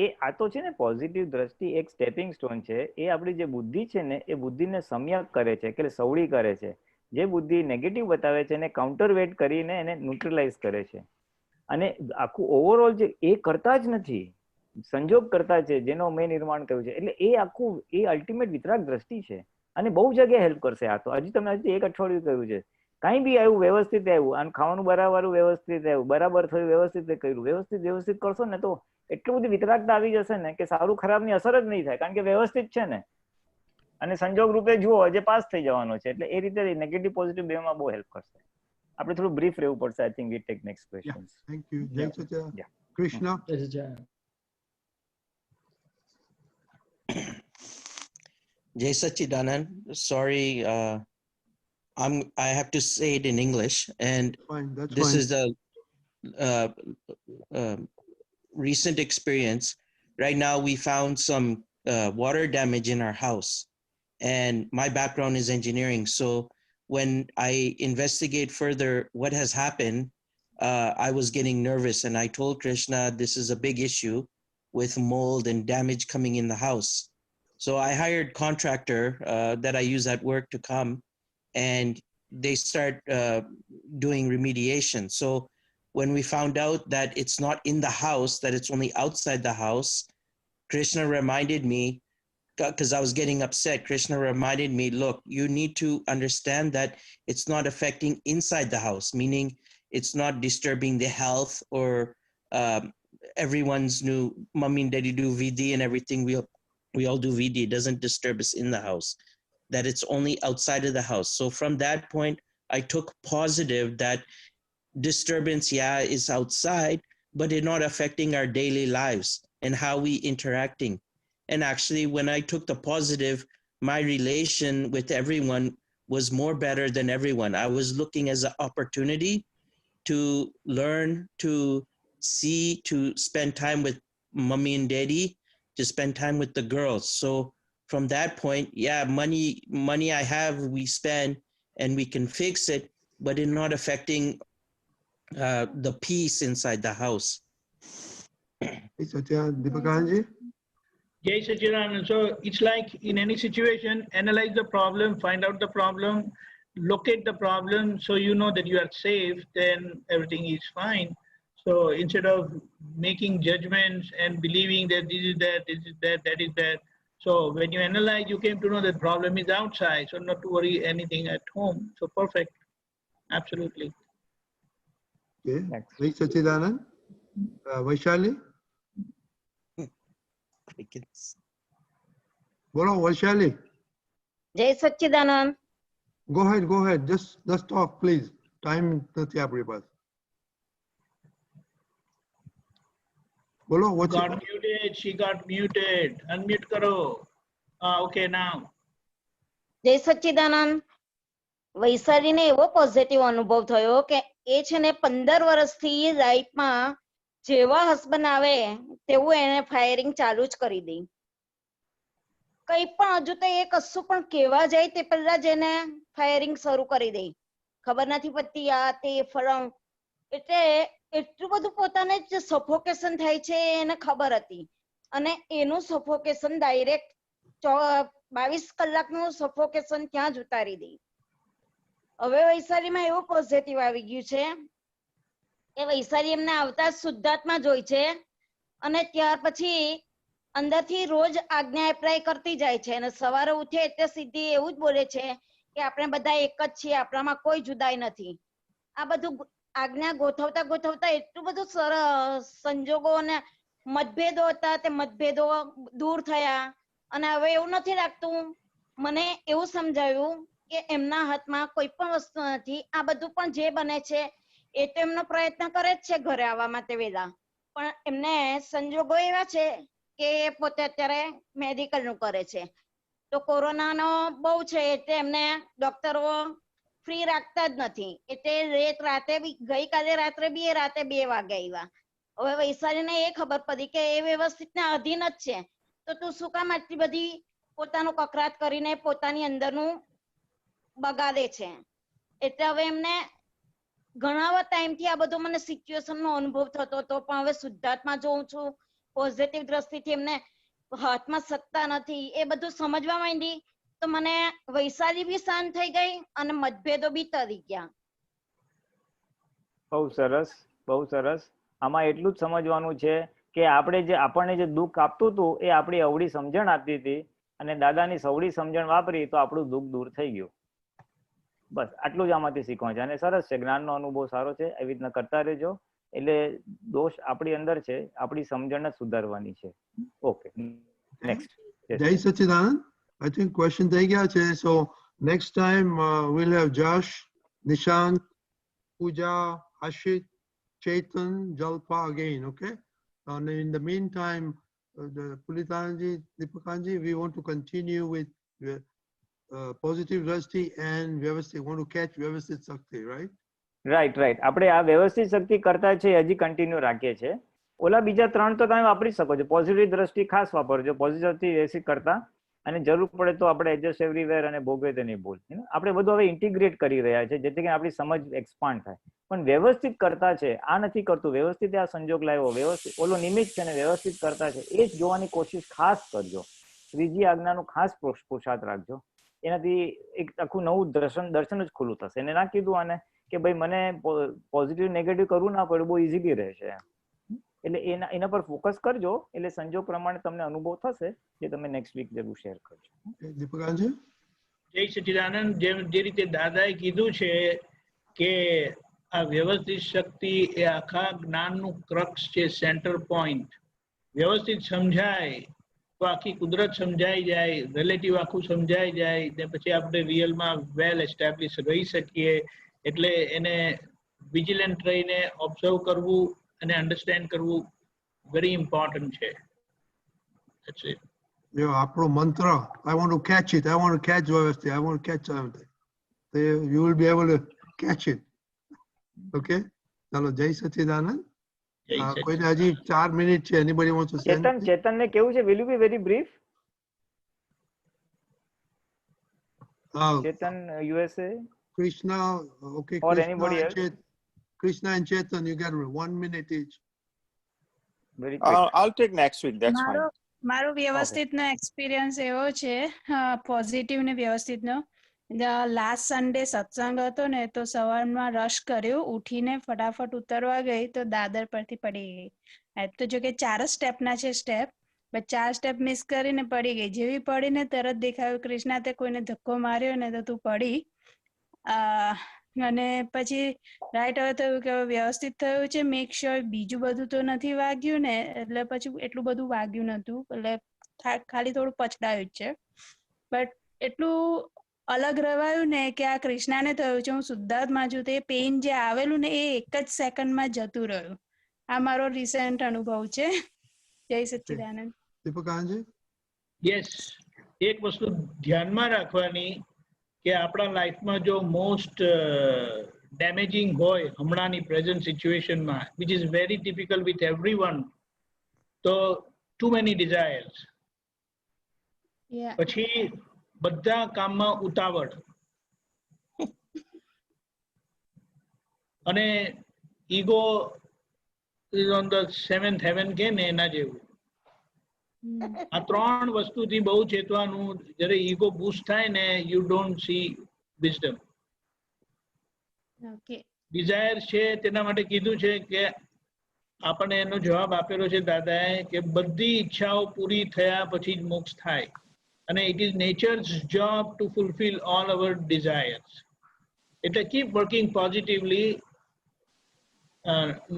એ આ તો છે ને પોઝિટિવ દ્રષ્ટિ એક સ્ટેપિંગ સ્ટોન છે. એ આપણી જે બુદ્ધિ છે ને એ બુદ્ધિને સમ્યક કરે છે કે સવળી કરે છે. જે બુદ્ધિ નેગેટિવ બતાવે છે એને કાઉન્ટરવેટ કરીને એને ન્યુટ્રલાઇઝ કરે છે. અને આખું ઓવરઓલ જે એ કરતા જ નથી, સંજોગ કરતા છે જેનો મેં નિર્માણ કર્યું છે. એટલે એ આખું એ અલ્ટિમેટ વિતરાગ દ્રષ્ટિ છે અને બહુ જગ્યાએ હેલ્પ કરશે. આ તો હજી તમને હજી 1 અઠવાડિયું કહ્યું છે, કાંઈ બી આવ્યું વ્યવસ્થિત આવ્યું, અને ખાવાનું બરાબર વ્યવસ્થિત આવ્યું, બરાબર થયું વ્યવસ્થિત કર્યું, વ્યવસ્થિત કરશો ને તો એટલું બધી વિતરાગતા આવી જશે ને કે સારું ખરાબની અસર જ નહીં થાય, કારણ કે વ્યવસ્થિત છે ને. અને સંજોગ રૂપે જુઓ જે પાસ થઈ જવાનો છે. એટલે એ રીતે નેગેટિવ પોઝિટિવ બેમાં બહુ હેલ્પ કરશે. આપણે થોડું બ્રીફ રહેવું પડશે. I think we take next question. Thank you. Jai Sachchidanand. Krishna. Jai Sachchidanand. Sorry, I have to say it in English, and Fine, that's this fine. is a recent experience. Right now, we found some water damage in our house, and my background is engineering. So when I investigate further what has happened, I was getting nervous, and I told Krishna this is a big issue with mold and damage coming in the house. So I hired contractor that I use at work to come, and they start doing remediation. So when we found out that it's not in the house, that it's only outside the house, Krishna reminded me, because I was getting upset, Krishna reminded me, look, you need to understand that it's not affecting inside the house, meaning it's not disturbing the health or everyone's new mummy and daddy do VD and everything. We all do VD. It doesn't disturb us in the house, that it's only outside of the house. So from that point, I took positive that disturbance, yeah, is outside, but it's not affecting our daily lives and how we interacting. And actually, when I took the positive, my relation with everyone was more better than everyone. I was looking as an opportunity to learn, to see, to spend time with mommy and daddy, to spend time with the girls. So from that point, yeah, money I have, we spend and we can fix it, but it's not affecting the peace inside the house. Deepakanji? Jai Sachidanand. So it's like in any situation, analyze the problem, find out the problem, locate the problem, so you know that you are safe, then everything is fine. So instead of making judgments and believing that this is that, this is that, that is that. So when you analyze, you came to know that problem is outside, so not to worry anything at home. So perfect. Absolutely. Okay. Next. Jai Sachidanand. Vaishali? Bolo, Vaishali. Jai Sachidanand. Go ahead. Just talk, please. Time નથી આપણી પાસે. Bolo, what's Got muted. She got muted. Unmute karo. Okay, now. જય સચ્ચિદાનંદ. વૈશાલીને એવો પોઝિટિવ અનુભવ થયો કે એ છે ને 15 વર્ષથી લાઈફમાં જેવા હસબન્ડ આવે તેવું એને ફાયરિંગ ચાલુ જ કરી દે. કઈ પણ હજુ તો એ કશું પણ કહેવા જાય તે પહેલા જ એને ફાયરિંગ શરૂ કરી દે. ખબર નથી પડતી આ તે ફળમ. એટલે એટલું બધું પોતાને જ સફોકેશન થાય છે એને ખબર હતી અને એનું સફોકેશન ડાયરેક્ટ 22 કલાકનું સફોકેશન ત્યાં જ ઉતારી દે. હવે વૈશાલીમાં એવું પોઝિટિવ આવી ગયું છે કે વૈશાલી એમને આવતા શુદ્ધાત્મા જોઈ છે અને ત્યાર પછી અંદરથી રોજ આજ્ઞા એપ્લાય કરતી જાય છે અને સવારે ઉઠે એટલે સીધી એવું જ બોલે છે કે આપણે બધા એક જ છીએ, આપણામાં કોઈ જુદાઈ નથી. આ બધું આજ્ઞા ગોઠવતા ગોઠવતા એટલું બધું સંજોગો અને મતભેદો હતા તે મતભેદો દૂર થયા અને હવે એવું નથી લાગતું. મને એવું સમજાયું કે એમના હાથમાં કોઈ પણ વસ્તુ નથી. આ બધું પણ જે બને છે એ તો એમનો પ્રયત્ન કરે જ છે ઘરે આવવા માટે વહેલા, પણ એમને સંજોગો એવા છે કે પોતે અત્યારે મેડિકલનું કરે છે. તો કોરોનાનો બહુ છે એટલે એમને ડોક્ટરો ફ્રી રાખતા જ નથી. એટલે રાતે બી ગઈકાલે રાત્રે બી એ રાતે 2 વાગે આવ્યા. હવે વૈશાલીને એ ખબર પડી કે એ વ્યવસ્થિતના અધીન જ છે, તો તું શું કામ આટલી બધી પોતાનું કકરાટ કરીને પોતાની અંદરનું બગાડે છે. એટલે હવે એમને ઘણા ટાઈમથી આ બધો મને સિચ્યુએશનનો અનુભવ થતો હતો, પણ હવે શુદ્ધાત્મા જોઉં છું, પોઝિટિવ દ્રષ્ટિથી એમને હાથમાં સત્તા નથી એ બધું સમજવા માંડી તો મને વૈશાલી બી શાંત થઈ ગઈ અને મતભેદો બી તરી ગયા. બહુ સરસ. આમાં એટલું જ સમજવાનું છે કે આપણને જે દુઃખ આપતું હતું એ આપણી અવળી સમજણ આપતી હતી અને દાદાની સવળી સમજણ વાપરી તો આપણું દુઃખ દૂર થઈ ગયું. બસ આટલું જ આમાંથી શીખવાનું છે અને સરસ છે. જ્ઞાનનો અનુભવ સારો છે. એવી રીતના કરતા રહેજો. એટલે દોષ આપણી અંદર છે, આપણી સમજણ જ સુધારવાની છે. Okay, next. Jai Sachidanand. I think question થઈ ગયા છે. So next time we'll have Josh, Nishant, Pooja, Ashit, Chetan, Jalpa again, okay? And in the meantime, the Pulitanji, Deepakanji, we want to continue with positive drashti and Vyavasthit. Want to catch Vyavasthit Shakti, right? Right. આપણે આ વ્યવસ્થિત શક્તિ કરતા છે હજી કન્ટિન્યુ રાખીએ છીએ. ઓલા બીજા 3 તો તમે વાપરી શકો છો. પોઝિટિવ દ્રષ્ટિ ખાસ વાપરજો, પોઝિટિવથી વ્યવસ્થિત કરતા, અને જરૂર પડે તો આપણે એડજસ્ટ એવરીવેર અને ભોગવે તેની ભૂલ. આપણે બધું હવે ઇન્ટિગ્રેટ કરી રહ્યા છે જેથી કરીને આપણી સમજ એક્સપાન્ડ થાય. પણ વ્યવસ્થિત કરતા છે, આ નથી કરતું. વ્યવસ્થિત આ સંજોગ લાવ્યો, વ્યવસ્થિત ઓલો નિમિત્ત છે ને વ્યવસ્થિત કરતા છે એ જ જોવાની કોશિશ ખાસ કરજો. ત્રીજી આજ્ઞાનું ખાસ પુરુષાર્થ રાખજો. એનાથી એક આખું નવું દર્શન જ ખુલ્લું થશે. એને ના કીધું આને કે ભાઈ મને પોઝિટિવ નેગેટિવ કરવું ના પડે, બહુ ઇઝીલી રહેશે. એટલે એના પર ફોકસ કરજો, એટલે સંજોગ પ્રમાણે તમને અનુભવ થશે, જે તમે નેક્સ્ટ વીક જરૂર શેર કરજો. દીપકાજી? જય સચ્ચિદાનંદ. જે રીતે દાદાએ કીધું છે કે આ વ્યવસ્થિત શક્તિ એ આખા જ્ઞાનનું ક્રક્સ છે, સેન્ટર પોઈન્ટ. વ્યવસ્થિત સમજાય તો આખી કુદરત સમજાઈ જાય, રિલેટિવ આખું સમજાઈ જાય, ને પછી આપણે રિયલમાં વેલ એસ્ટાબ્લિશ રહી શકીએ. એટલે એને વિજિલન્ટ રહીને ઓબ્ઝર્વ કરવું અને અન્ડરસ્ટેન્ડ કરવું વેરી ઇમ્પોર્ટન્ટ છે. That's it. આપણો મંત્ર, I want to catch it, I want to catch Vyavasthi, I want to catch something. So you will be able to catch it. Okay? ચાલો, જય સચ્ચિદાનંદ. જય સચ્ચિદાનંદ. કોઈને હજી 4 મિનિટ છે. Anybody wants to say anything? ચેતન ને કેવું છે, will you be very brief? Chetan, USA? Krishna, okay. Or Krishna anybody and else? Krishna and Chetan, you get 1 minute each. Very quick. I'll take next week. That's fine. મારો વ્યવસ્થિતનો એક્સપિરિયન્સ એવો છે, પોઝિટિવ ને વ્યવસ્થિતનો. લાસ્ટ સન્ડે સત્સંગ હતો ને, તો સવારમાં રશ કર્યું, ઉઠીને ફટાફટ ઉતરવા ગઈ તો દાદર પરથી પડી ગઈ. તો જો કે 4 સ્ટેપના છે સ્ટેપ, બટ 4 સ્ટેપ મિસ કરીને પડી ગઈ. જેવી પડીને તરત દેખાયું કૃષ્ણા તે કોઈને ધક્કો માર્યો ને તો તું પડી. અને પછી રાઈટ હવે થયું કે વ્યવસ્થિત થયું છે, મેક શ્યોર બીજું બધું તો નથી વાગ્યું ને, એટલે પછી એટલું બધું વાગ્યું નતું, એટલે ખાલી થોડું પછડાયું જ છે. બટ એટલું અલગ રહેવાયું ને કે આ કૃષ્ણાને થયું છે, હું શુદ્ધાત્મા છું, તો એ પેઇન જે આવેલું ને એ એક જ સેકન્ડમાં જતું રહ્યું. આ મારો રિસેન્ટ અનુભવ છે. જય સચ્ચિદાનંદ. દીપકાનજી? યસ, એક વસ્તુ ધ્યાનમાં રાખવાની કે આપણા લાઈફમાં જો મોસ્ટ ડેમેજિંગ હોય હમણાંની પ્રેઝન્ટ સિચ્યુએશનમાં, which is very typical with everyone, તો ટુ મેની ડિઝાયર્સ. પછી બધા કામમાં ઉતાવળ અને ego is on the 7th heaven કે ને એના જેવું. આ 3 વસ્તુથી બહુ ચેતવાનું. જ્યારે ઈગો બૂસ્ટ થાય ને, you don't see wisdom. Desire છે તેના માટે કીધું છે કે આપણને એનો જવાબ આપેલો છે દાદાએ કે બધી ઈચ્છાઓ પૂરી થયા પછી જ મોક્ષ થાય, અને it is nature's job to fulfill all our desires. એટલે keep working positively,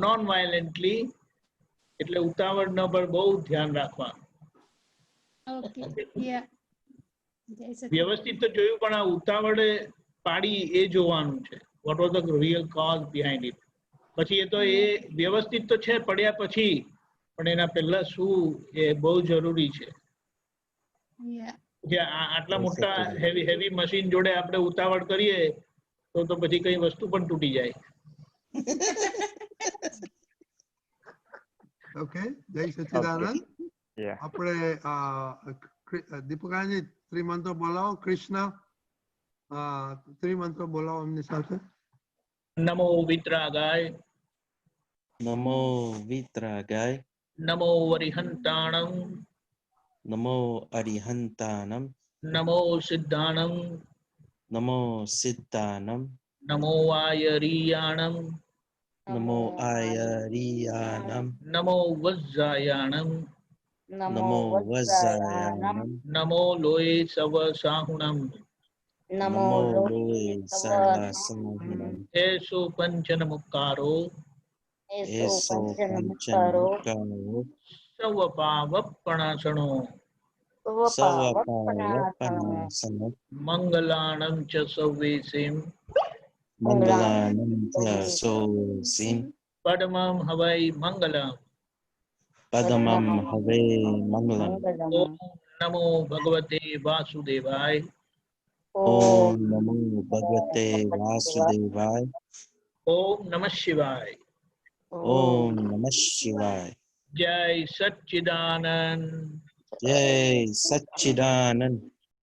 non violently. એટલે ઉતાવળનો પર બહુ ધ્યાન રાખવાનું. વ્યવસ્થિત તો જોયું, પણ આ ઉતાવળે પાડી એ જોવાનું છે. What was the real cause behind it. પછી એ તો એ વ્યવસ્થિત તો છે પડ્યા પછી, પણ એના પહેલા શું એ બહુ જરૂરી છે. કે આટલા મોટા હેવી મશીન જોડે આપણે ઉતાવળ કરીએ તો પછી કઈ વસ્તુ પણ તૂટી જાય. Okay, જય સચ્ચિદાનંદ. આપણે દીપકાનજી ત્રિમંત્ર બોલાવો. કૃષ્ણ ત્રિમંત્ર બોલાવો એમની સાથે. નમો વિતરાગાય, નમો વિતરાગાય, નમો વરિહંતાણમ, નમો અરિહંતાનમ, નમો સિદ્ધાણમ, નમો સિદ્ધાનમ, નમો વાયરીયાણમ, નમો આયરિયાનમ, નમો વજ્જાયાણમ, નમો વજ્જાયાનમ, નમો લોય સવ સાહુણમ, નમો લોય સહસ્રહણમ, એસો પંચનમુક્કારો, એસો પંચનમુક્કારો, સવ પાવપણાસણો, સવ પાવપણાસનો, મંગલાણમ ચ સવ્વેસિમ, મંગલાનમ ચ સોસિમ, પડમમ હવૈ મંગલમ, પદમમ હવે મંગલમ. ઓમ નમો ભગવતે વાસુદેવાય, ઓમ નમો ભગવતે વાસુદેવાય, ઓમ નમઃ શિવાય, ઓમ નમઃ શિવાય. જય સચ્ચિદાનંદ. જય સચ્ચિદાનંદ.